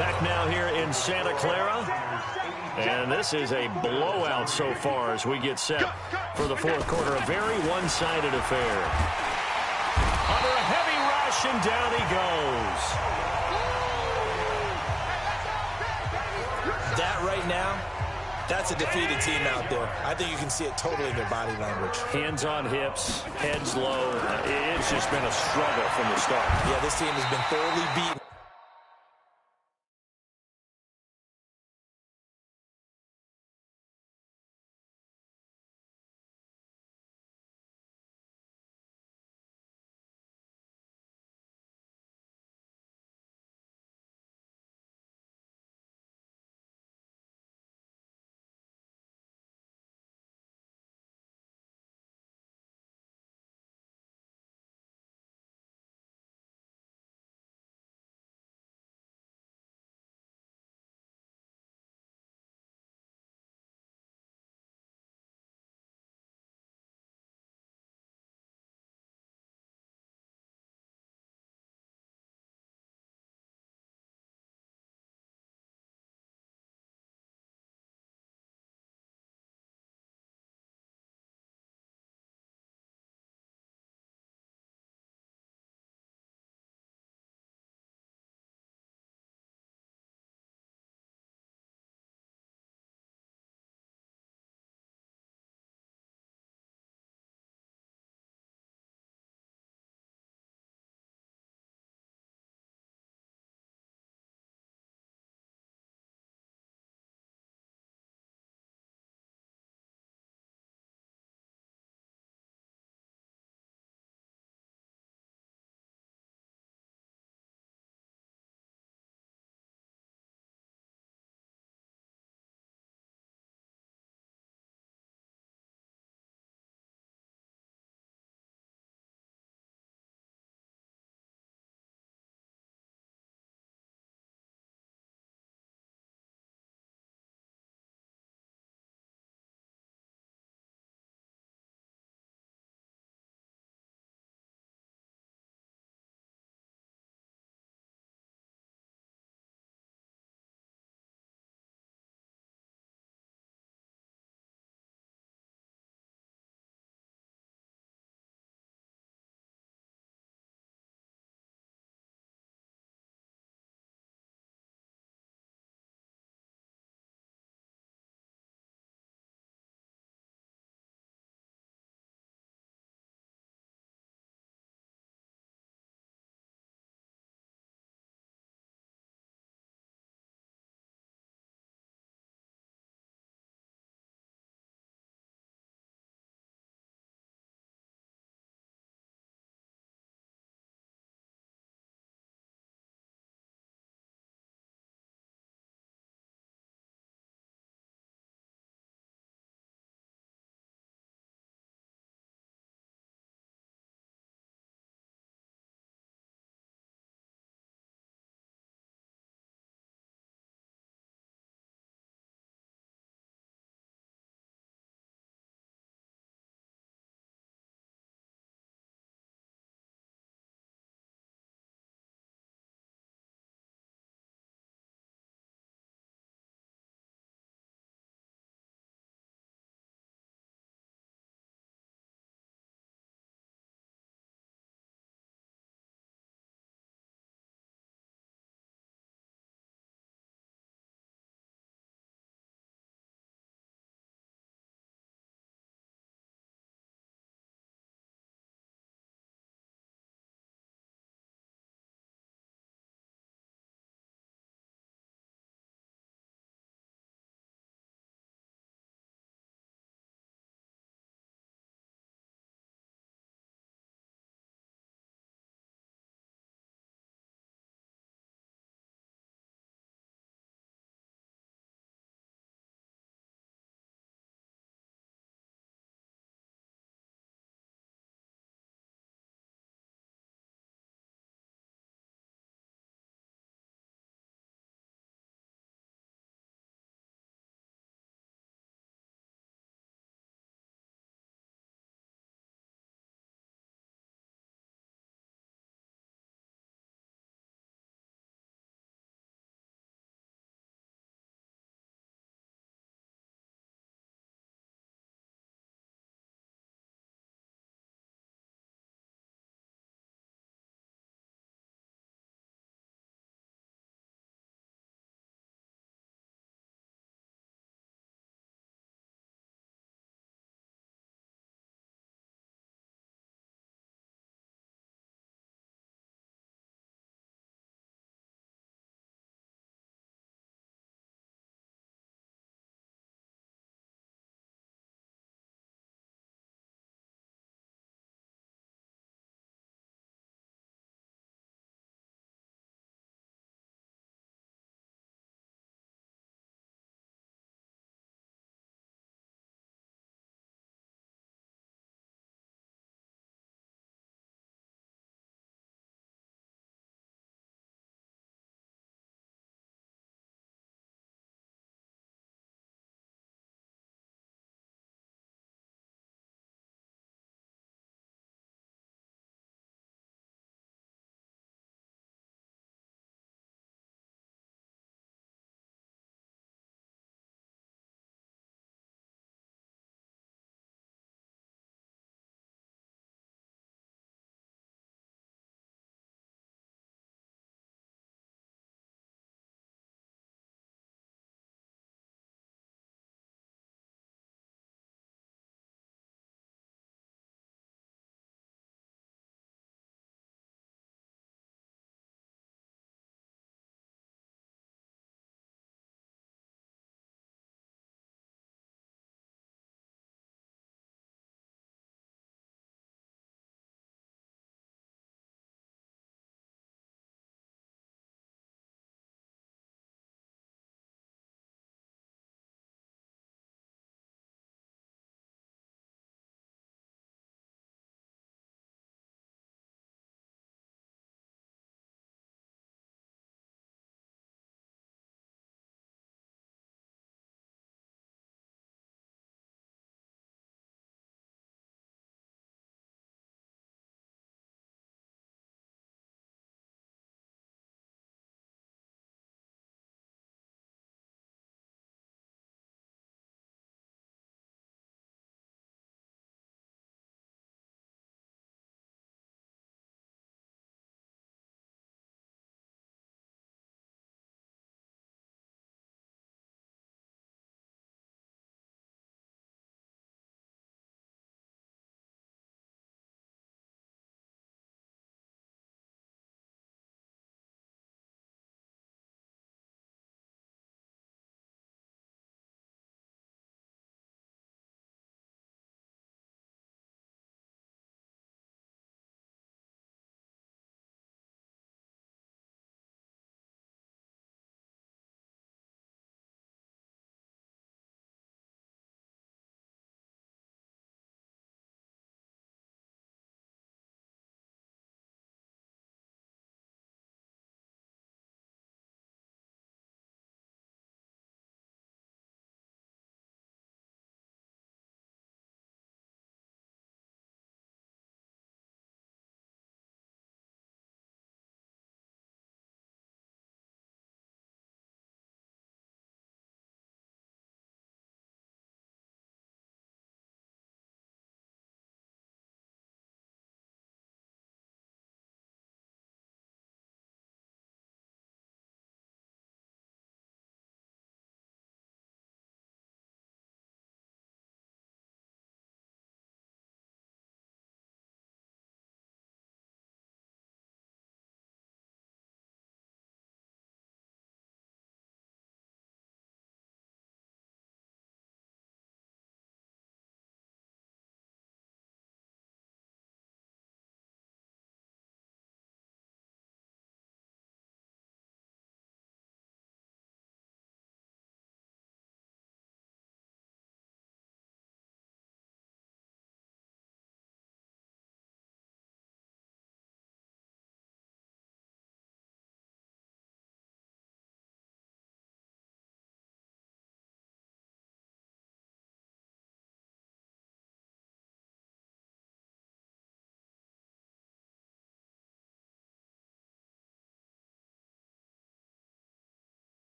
Back now here in Santa Clara. And this is a blowout so far as we get set for the 4th quarter. A very one-sided affair. Under a heavy rush, and down he goes. That right now, that's a defeated team out there. I think you can see it totally in their body language. Hands on hips, heads low. It's just been a struggle from the start. Yeah, this team has been thoroughly beaten.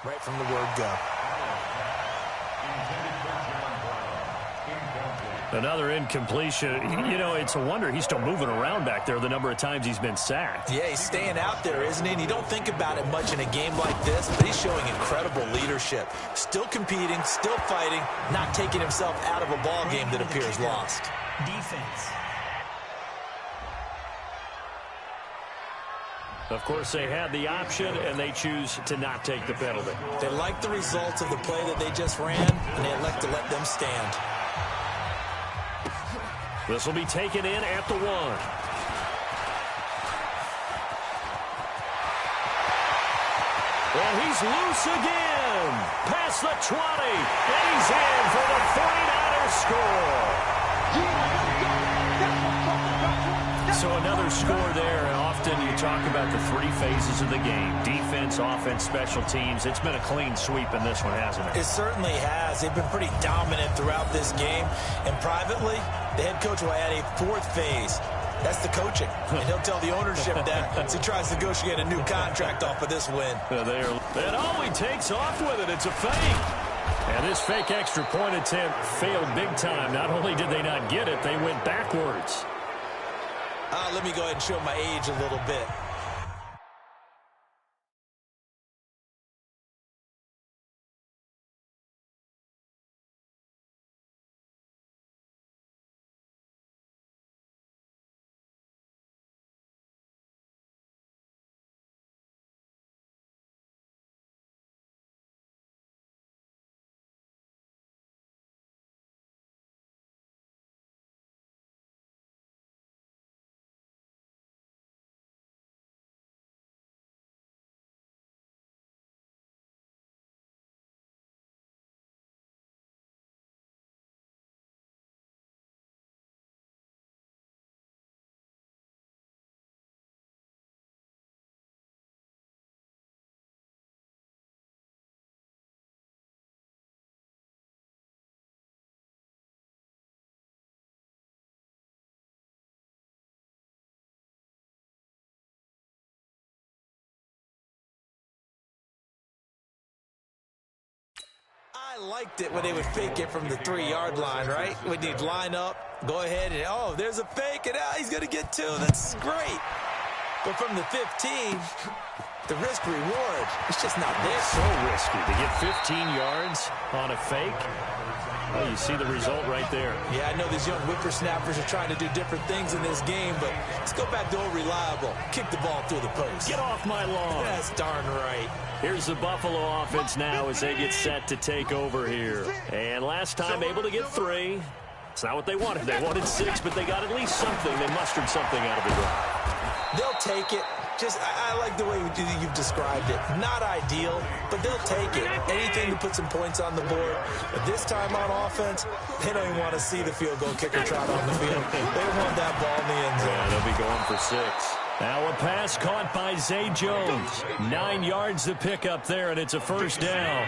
right from the word go. Another incompletion. You know, it's a wonder he's still moving around back there the number of times he's been sacked. Yeah, he's staying out there, isn't he? And you don't think about it much in a game like this, but he's showing incredible leadership. Still competing, still fighting, not taking himself out of a ball game that appears lost. Defense. Of course, they had the option, and they choose to not take the penalty. They like the results of the play that they just ran, and they elect to let them stand. This will be taken in at the 1. And he's loose again. Past the 20. And he's in for the 49ers score. So another score there. And often you talk about the 3 phases of the game. Defense, offense, special teams. It's been a clean sweep in this one, hasn't it? It certainly has. They've been pretty dominant throughout this game. And privately, the head coach will add a 4th phase. That's the coaching. And he'll tell the ownership that as he tries to negotiate a new contract off of this win. And all he takes off with it, it's a fake. And this fake extra point attempt failed big time. Not only did they not get it, they went backwards. Let me go ahead and show my age a little bit. I liked it when they would fake it from the 3-yard line, right? When you'd line up, go ahead, and oh, there's a fake, and he's going to get 2. That's great. But from the 15, the risk-reward, it's just not there. So risky to get 15 yards on a fake. Well, you see the result right there. Yeah, I know these young whippersnappers are trying to do different things in this game, but let's go back to old reliable. Kick the ball through the post. Get off my lawn. That's darn right. Here's the Buffalo offense now as they get set to take over here. And last time able to get 3. It's not what they wanted. They wanted 6, but they got at least something. They mustered something out of the drive. They'll take it. Just, I like the way you've described it. Not ideal, but they'll take it. Anything to put some points on the board. But this time on offense, they don't even want to see the field goal kicker trot on the field. They want that ball in the end zone. Yeah, they'll be going for 6. Now a pass caught by Zay Jones. 9 yards to pick up there, and it's a first down.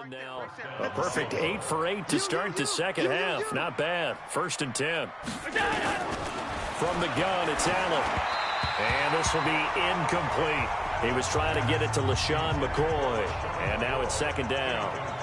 Now a perfect 8 for 8 to start the second half. Not bad. 1st and 10. From the gun, it's Allen. And this will be incomplete. He was trying to get it to LaShawn McCoy. And now it's 2nd down.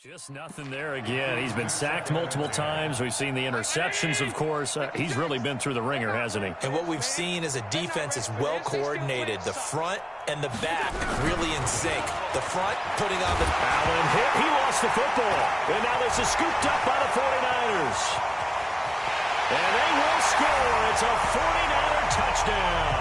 Just nothing there again. He's been sacked multiple times. We've seen the interceptions, of course. He's really been through the ringer, hasn't he? And what we've seen is a defense that's well coordinated. The front and the back really in sync. The front putting on the... Allen hit. He lost the football. And now this is scooped up by the 49ers. And they will score. It's a 49er touchdown.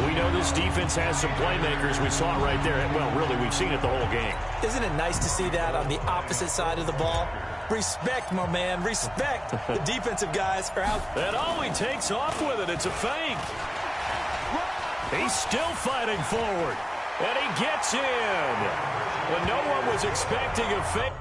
We know this defense has some playmakers. We saw it right there. Well, really, we've seen it the whole game. Isn't it nice to see that on the opposite side of the ball? Respect, my man, respect. The defensive guys are out. And he takes off with it. It's a fake. He's still fighting forward. And he gets in. When no one was expecting a fake.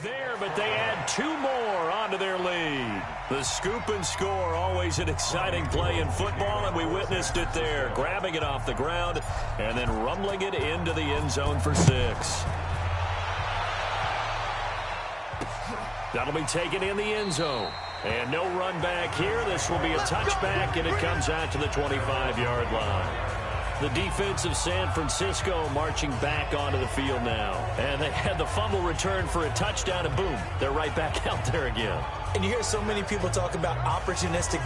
There, but they add two more onto their lead. The scoop and score, always an exciting play in football, and we witnessed it there, grabbing it off the ground and then rumbling it into the end zone for 6. That'll be taken in the end zone. And no run back here. This will be a touchback, and it comes out to the 25-yard line. The defense of San Francisco marching back onto the field now. And they had the fumble return for a touchdown, and boom, they're right back out there again. And you hear so many people talk about opportunistic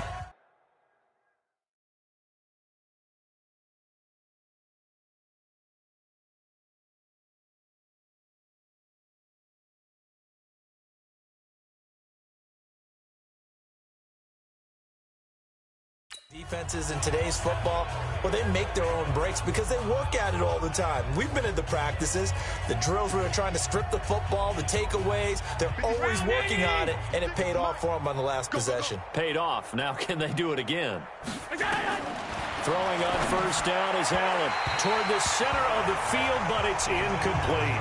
defenses in today's football. Well, they make their own breaks because they work at it all the time. We've been at the practices, the drills where they're trying to strip the football, the takeaways. They're always working on it, and it paid off for them on the last possession. Paid off. Now can they do it again? Throwing on first down is Allen toward the center of the field, but it's incomplete.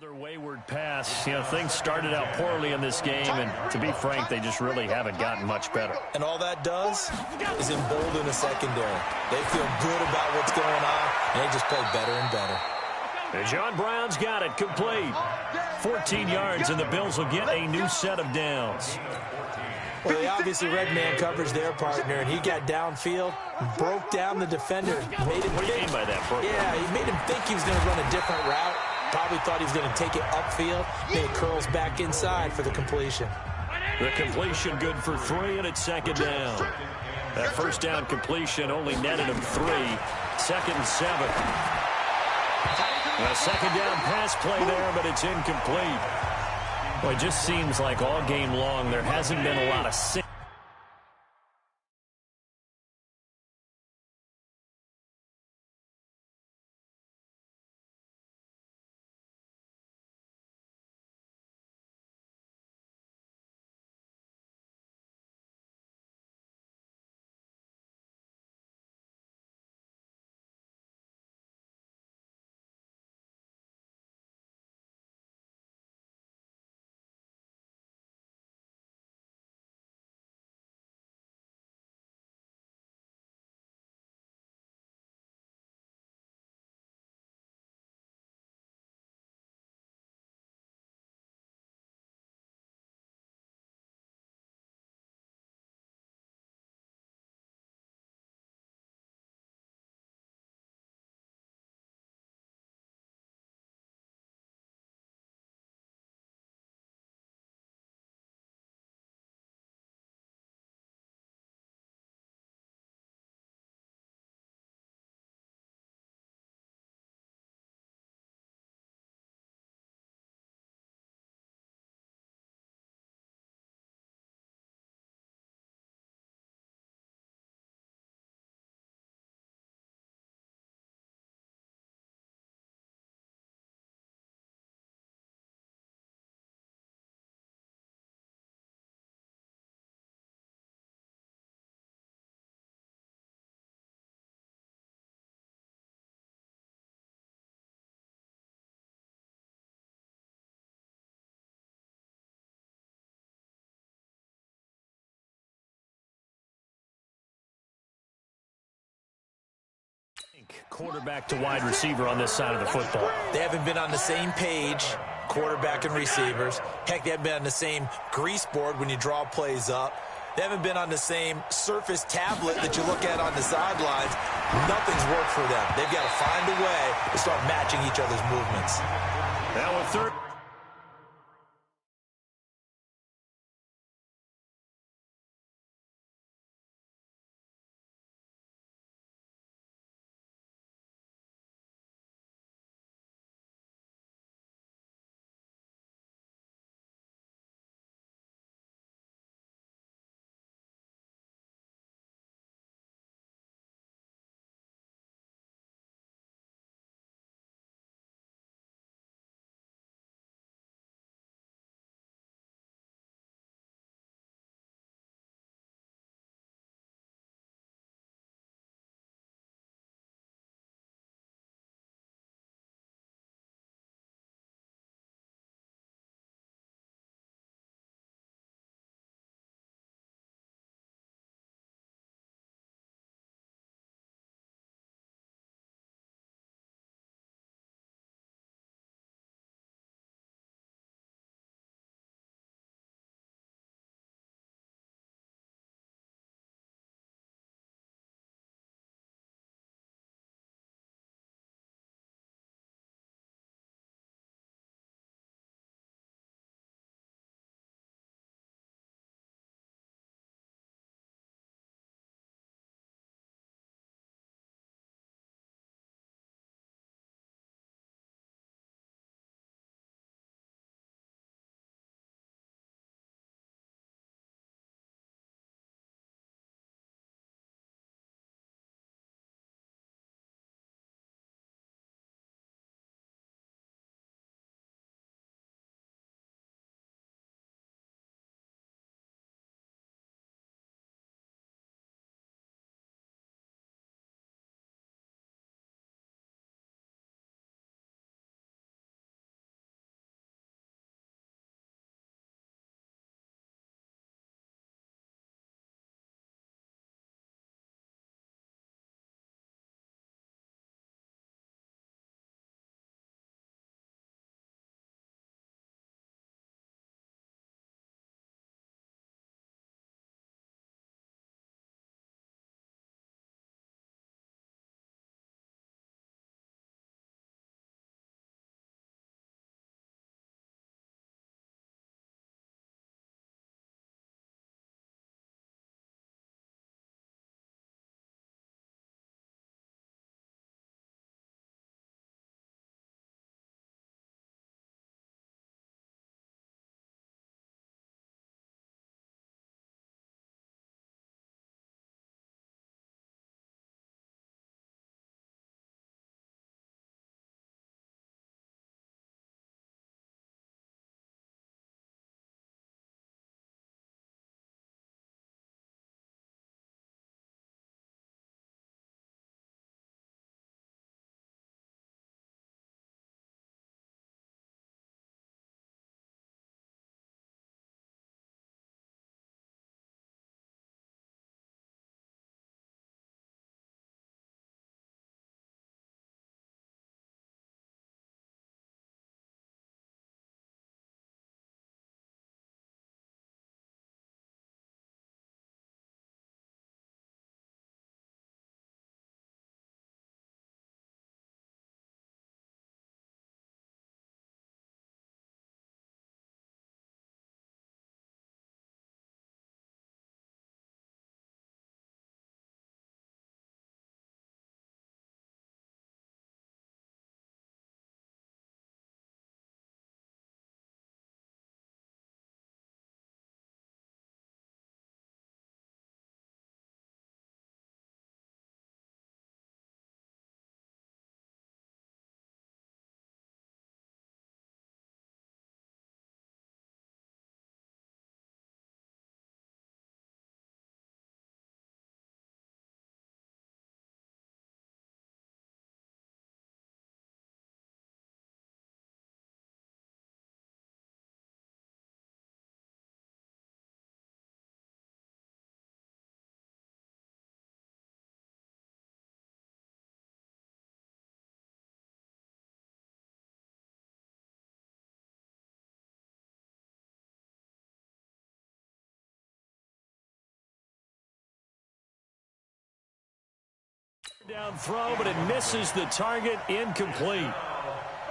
Another wayward pass. You know, things started out poorly in this game, and to be frank, they just really haven't gotten much better. And all that does is embolden the secondary. They feel good about what's going on, and they just play better and better. And John Brown's got it complete. 14 yards, and the Bills will get a new set of downs. Well, they obviously read man coverage their partner, and he got downfield, broke down the defender. Made him What do you mean by that, Brooke? Yeah, he made him think he was going to run a different route. Probably thought he was going to take it upfield. Then it curls back inside for the completion. The completion good for 3, and it's second down. That first down completion only netted him 3. Second and 7. A second down pass play there, but it's incomplete. Well, it just seems like all game long there hasn't been a lot of quarterback to wide receiver on this side of the football. They haven't been on the same page, quarterback and receivers. Heck, they haven't been on the same grease board when you draw plays up. They haven't been on the same surface tablet that you look at on the sidelines. Nothing's worked for them. They've got to find a way to start matching each other's movements. Now a third. Down throw, but it misses the target. Incomplete.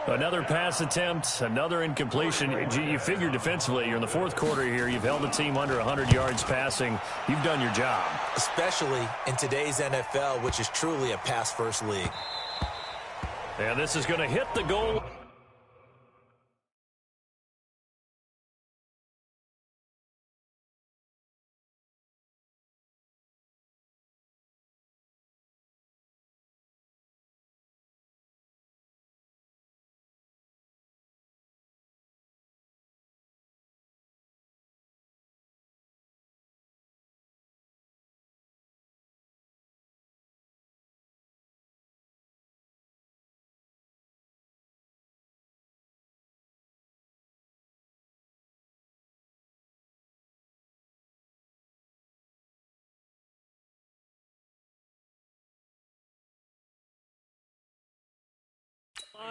Another pass attempt, another incompletion. You figure defensively, you're in the fourth quarter here. You've held the team under 100 yards passing. You've done your job. Especially in today's NFL, which is truly a pass-first league. And this is going to hit the goal.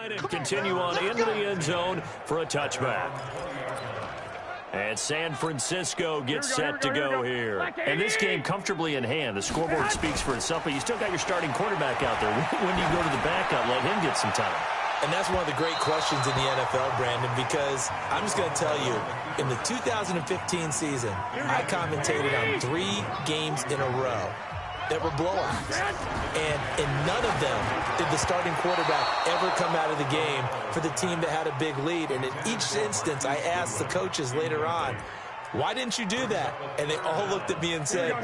And continue on into the end zone for a touchback. And San Francisco gets set to go here. And this game comfortably in hand. The scoreboard speaks for itself, but you still got your starting quarterback out there. When do you go to the backup, let him get some time? And that's one of the great questions in the NFL, Brandon, because I'm just going to tell you, in the 2015 season, I commentated on 3 games in a row that were blowouts. And in none of them did the starting quarterback ever come out of the game for the team that had a big lead. And in each instance, I asked the coaches later on, why didn't you do that? And they all looked at me and said,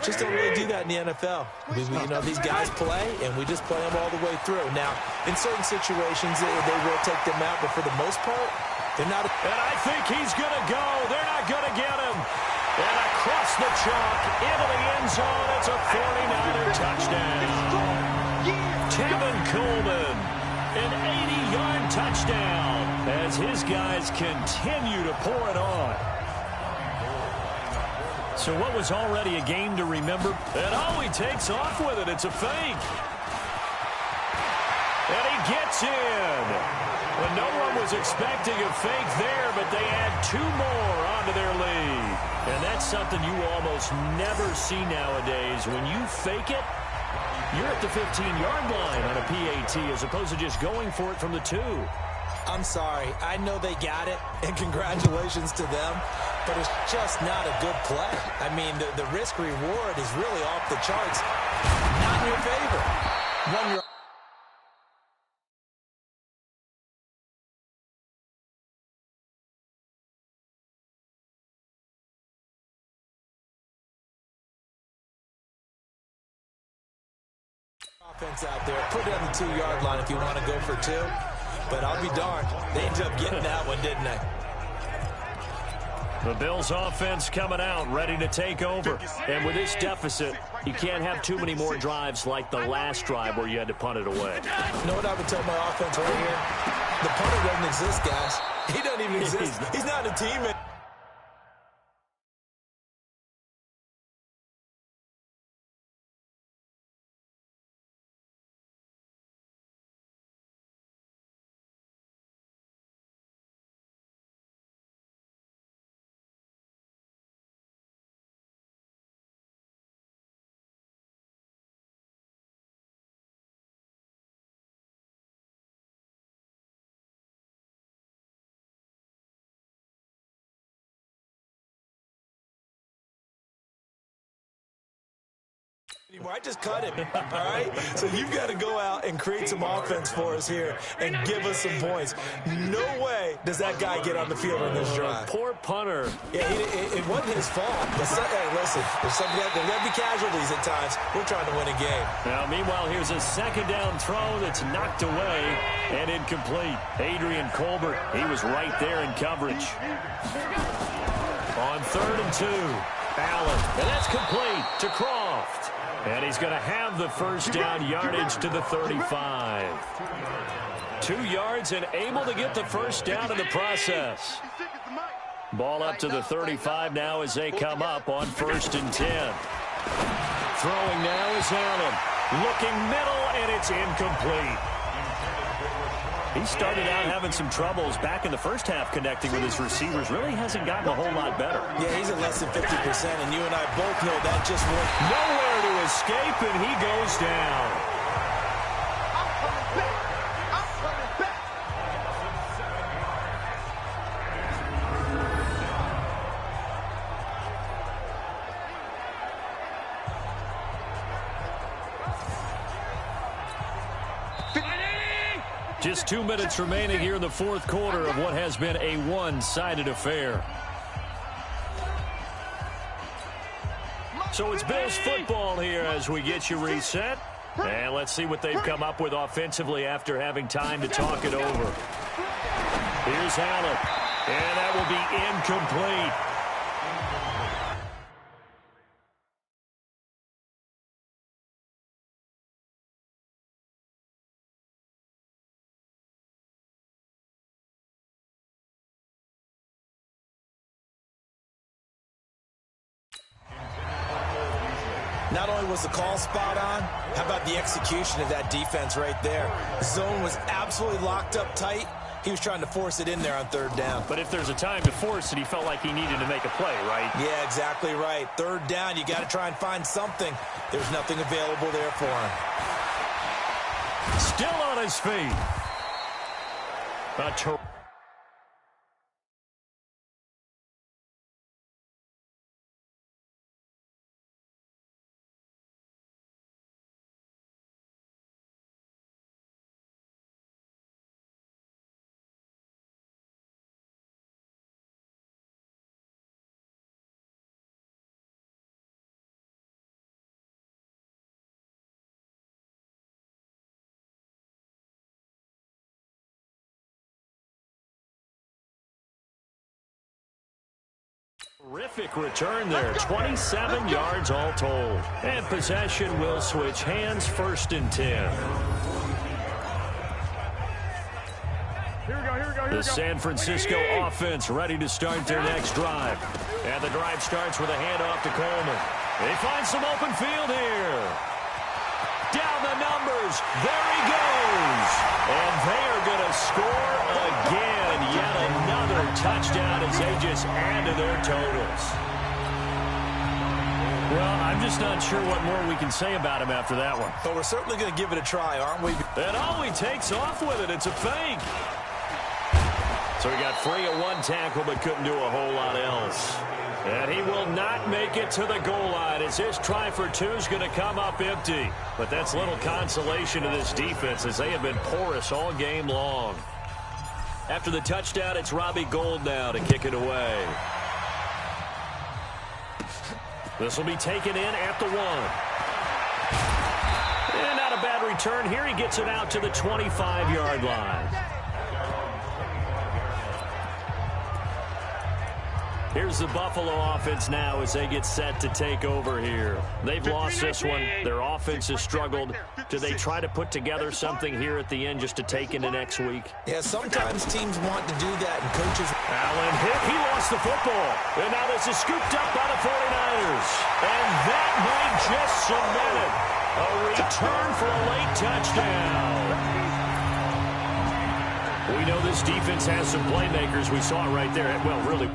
just don't really do that in the NFL. You know, these guys play, and we just play them all the way through. Now, in certain situations, they will take them out, but for the most part, they're not. And I think he's going to go. They're not going to get him. And across the chalk, into the end zone, it's a 49er touchdown. Kevin Coleman, an 80-yard touchdown as his guys continue to pour it on. So what was already a game to remember, and oh, he takes off with it. It's a fake. And he gets in. Well, no one was expecting a fake there, but they add 2 more onto their lead. And that's something you almost never see nowadays. When you fake it, you're at the 15-yard line on a PAT as opposed to just going for it from the 2. I'm sorry. I know they got it, and congratulations to them, but it's just not a good play. I mean, the risk-reward is really off the charts. Not in your favor. One offense out there. Put it on the 2-yard line if you want to go for 2. But I'll be darned. They ended up getting that one, didn't they? The Bills offense coming out, ready to take over. And with this deficit, you can't have too many more drives like the last drive where you had to punt it away. You know what I would tell my offense right here? The punter doesn't exist, guys. He doesn't even exist. He's not a teammate. I just cut him, all right? So you've got to go out and create some offense for us here and give us some points. No way does that guy get on the field on this drive. Poor punter. Yeah, it wasn't his fault. But hey, listen, there's going to be casualties at times. We're trying to win a game. Now, meanwhile, here's a second down throw that's knocked away and incomplete. Adrian Colbert, he was right there in coverage. On 3rd and 2, Allen, and that's complete to Croft. And he's going to have the first down yardage to the 35. 2 yards and able to get the first down in the process. Ball up to the 35 now as they come up on 1st and 10. Throwing now is Allen. Looking middle, and it's incomplete. He started out having some troubles back in the first half connecting with his receivers. Really hasn't gotten a whole lot better. Yeah, he's at less than 50%, and you and I both know that just went nowhere to escape, and he goes down. I'm coming back. I'm coming back. Just 2 minutes remaining here in the fourth quarter of what has been a one-sided affair. So it's Bills football here as we get you reset. And let's see what they've come up with offensively after having time to talk it over. Here's Allen. And that will be incomplete. Not only was the call spot on, how about the execution of that defense right there? The zone was absolutely locked up tight. He was trying to force it in there on third down. But if there's a time to force it, he felt like he needed to make a play, right? Yeah, exactly right. Third down, you got to try and find something. There's nothing available there for him. Still on his feet. Terrific return there. 27 yards all told. And possession will switch hands, 1st and 10. Here we go. The San Francisco offense ready to start their next drive. And the drive starts with a handoff to Coleman. They find some open field here. Down the numbers. There he goes. And they are going to score again. Yet another touchdown as they just add to their totals. Well, I'm just not sure what more we can say about him after that one. But we're certainly going to give it a try, aren't we? And he takes off with it. It's a fake. So he got free of one tackle but couldn't do a whole lot else. And he will not make it to the goal line as his try for two is going to come up empty. But that's little consolation to this defense as they have been porous all game long. After the touchdown, it's Robbie Gould now to kick it away. This will be taken in at the 1. And not a bad return here. He gets it out to the 25-yard line. Here's the Buffalo offense now as they get set to take over here. They've lost this one. Their offense has struggled. Do they try to put together something here at the end just to take into next week? Yeah, sometimes teams want to do that, and coaches... Allen hit. He lost the football. And now this is scooped up by the 49ers. And that might just cement it. A return for a late touchdown. We know this defense has some playmakers. We saw it right there. Well, really...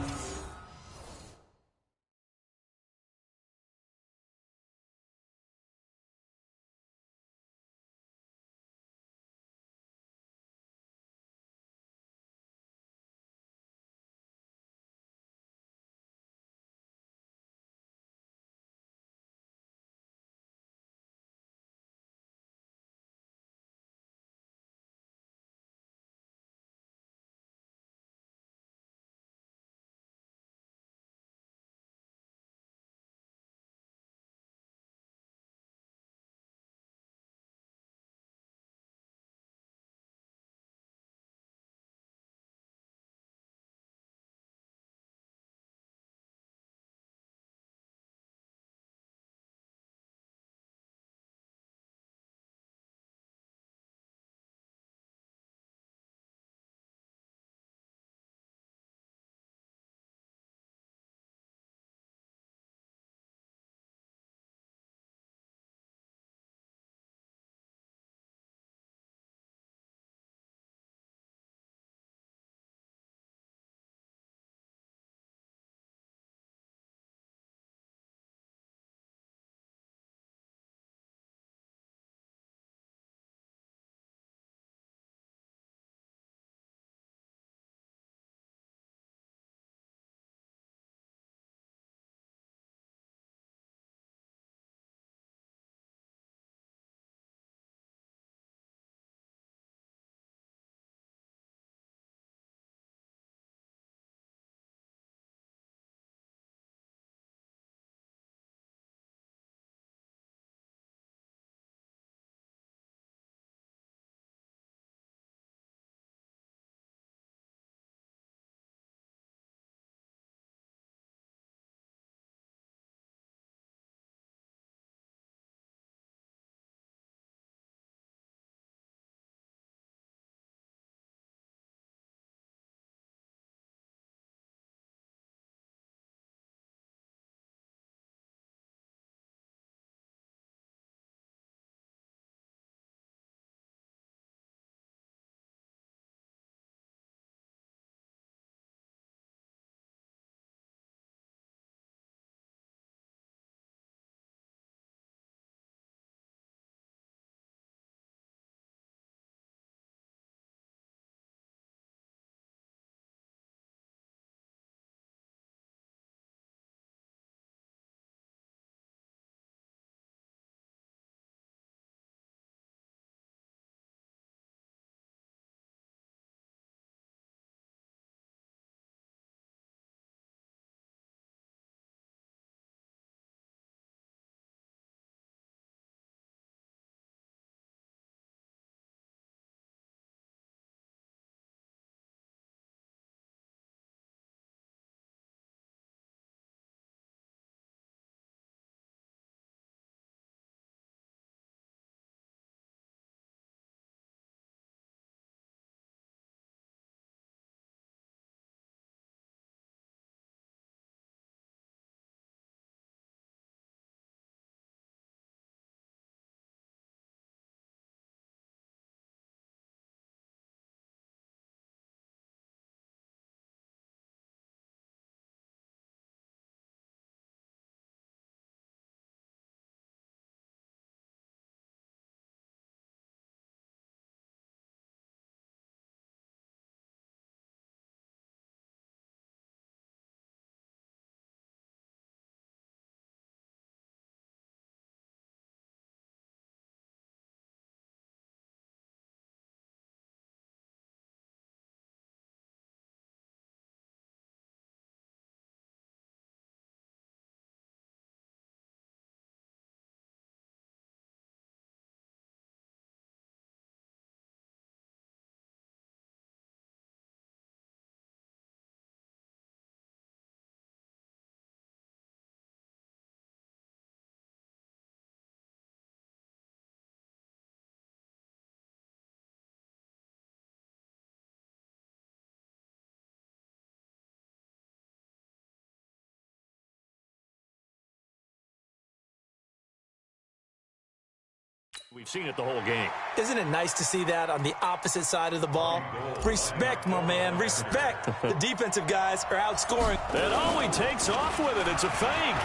We've seen it the whole game. Isn't it nice to see that on the opposite side of the ball? Respect, my man, respect. The defensive guys are outscoring. And oh, he takes off with it. It's a fake.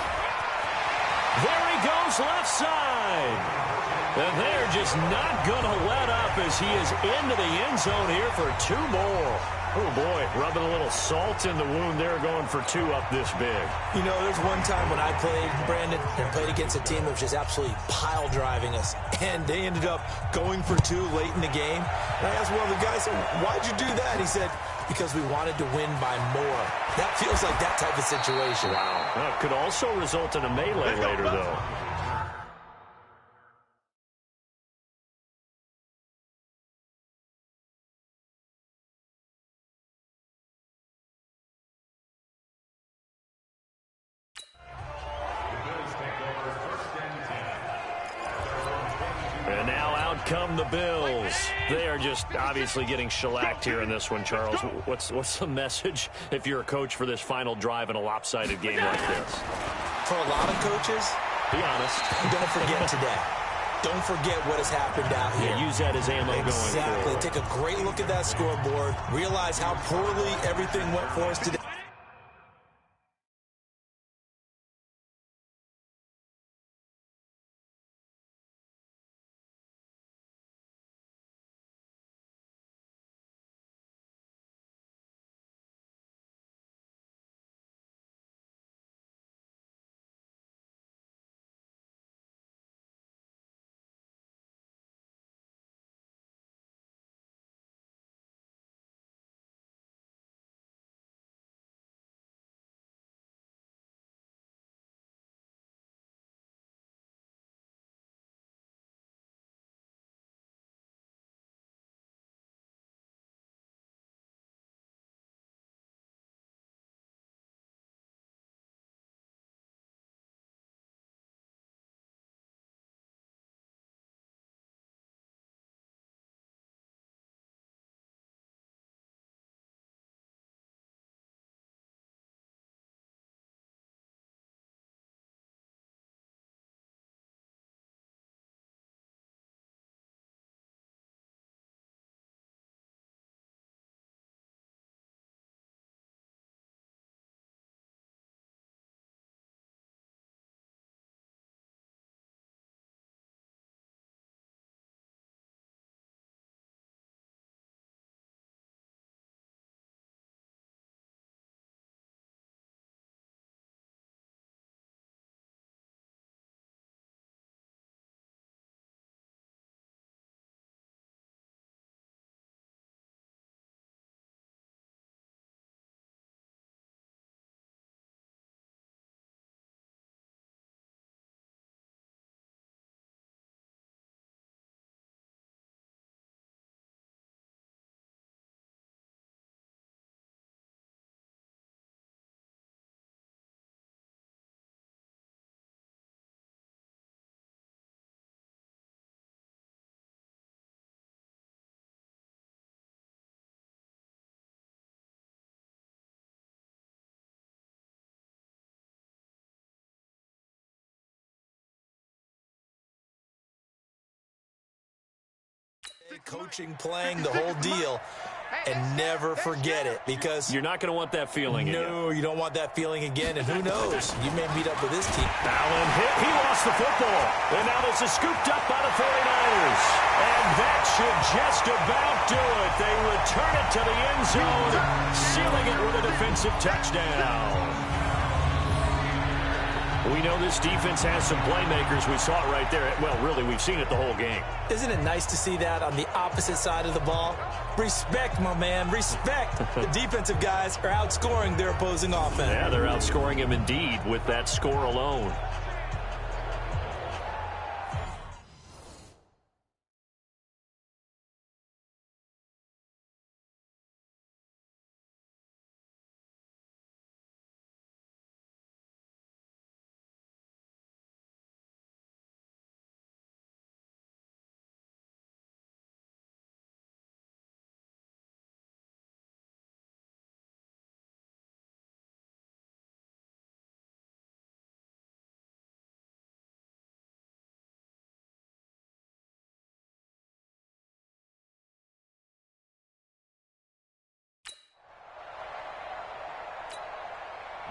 There he goes left side. And they're just not going to let up as he is into the end zone here for 2 more. Oh, boy, rubbing a little salt in the wound there, going for 2 up this big. You know, there's one time when I played, Brandon, and played against a team that was just absolutely pile driving us, and they ended up going for 2 late in the game. And I asked one of the guys, why'd you do that? He said, because we wanted to win by more. That feels like that type of situation. Wow. Well, it could also result in a melee later, though. And now out come the Bills. They are just obviously getting shellacked here in this one, Charles. What's the message if you're a coach for this final drive in a lopsided game like this? For a lot of coaches, be honest. Don't forget today. Don't forget what has happened out here. Yeah, use that as ammo going forward. Exactly. Take a great look at that scoreboard. Realize how poorly everything went for us today. Coaching, playing, the whole deal, and never forget it, because you're not going to want that feeling again. No, you don't want that feeling again, and who knows? You may meet up with this team. Allen hit. He lost the football. And now this is scooped up by the 49ers. And that should just about do it. They return it to the end zone, sealing it with a defensive touchdown. We know this defense has some playmakers. We saw it right there. Well, really, we've seen it the whole game. Isn't it nice to see that on the opposite side of the ball? Respect, my man, respect. The defensive guys are outscoring their opposing offense. Yeah, they're outscoring him indeed with that score alone.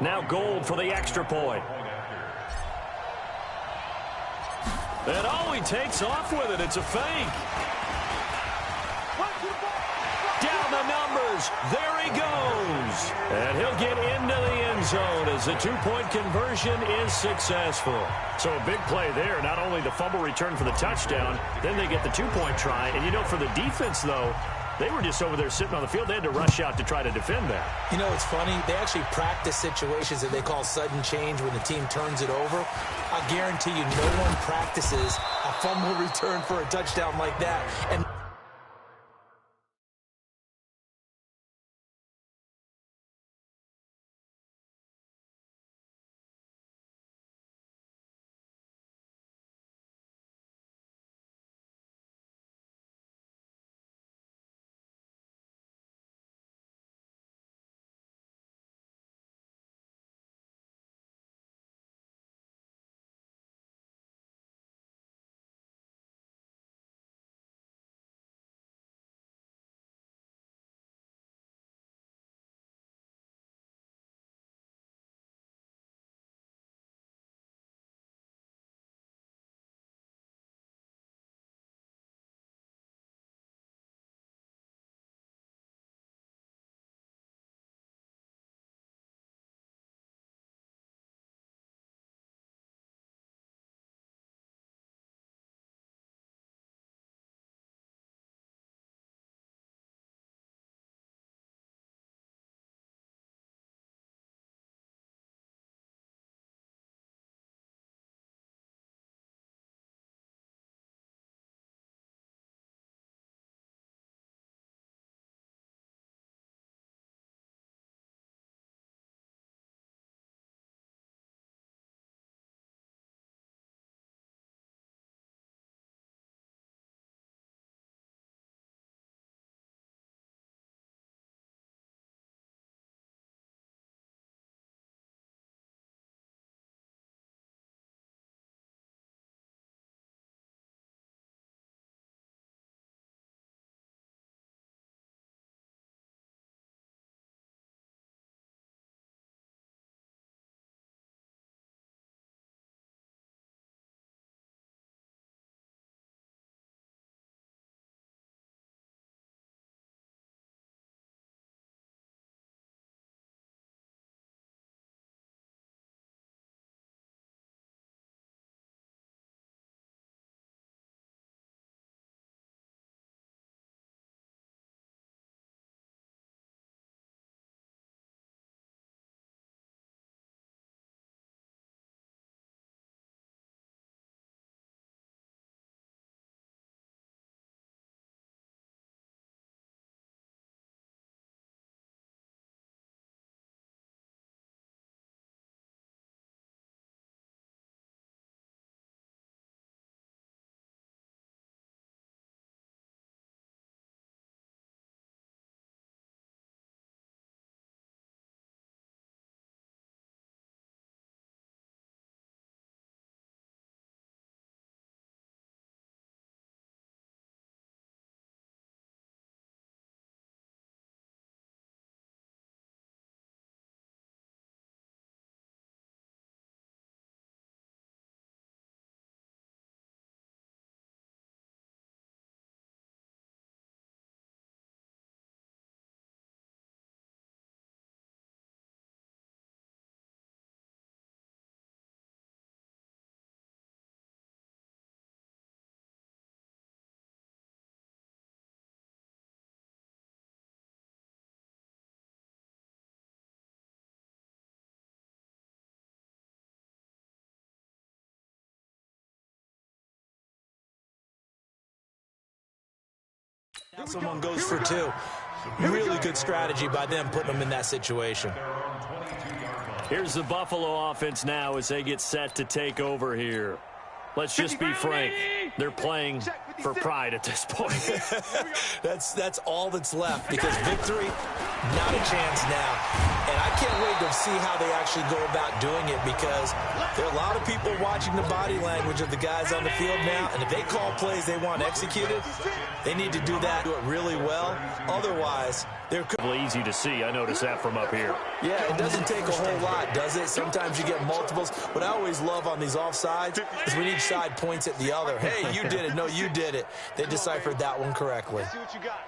Now Gold for the extra point. And he takes off with it. It's a fake. Down the numbers. There he goes. And he'll get into the end zone as the two-point conversion is successful. So a big play there. Not only the fumble return for the touchdown, then they get the two-point try. And, you know, for the defense, though, they were just over there sitting on the field. They had to rush out to try to defend that. You know, it's funny. They actually practice situations that they call sudden change when the team turns it over. I guarantee you no one practices a fumble return for a touchdown like that. And now someone goes for two. Really good strategy by them putting them in that situation. Here's the Buffalo offense now as they get set to take over here. Let's just be frank. They're playing for pride at this point. That's all that's left, because victory Not a chance now. And I can't wait to see how they actually go about doing it, because there are a lot of people watching the body language of the guys on the field now, and if they call plays they want executed, they need to do that, do it really well. Otherwise, they're easy to see. I notice that from up here. Yeah, it doesn't take a whole lot, does it? Sometimes you get multiples. What I always love on these offsides is when each side points at the other. Hey, you did it. No, you did it. They deciphered that one correctly. See what you got.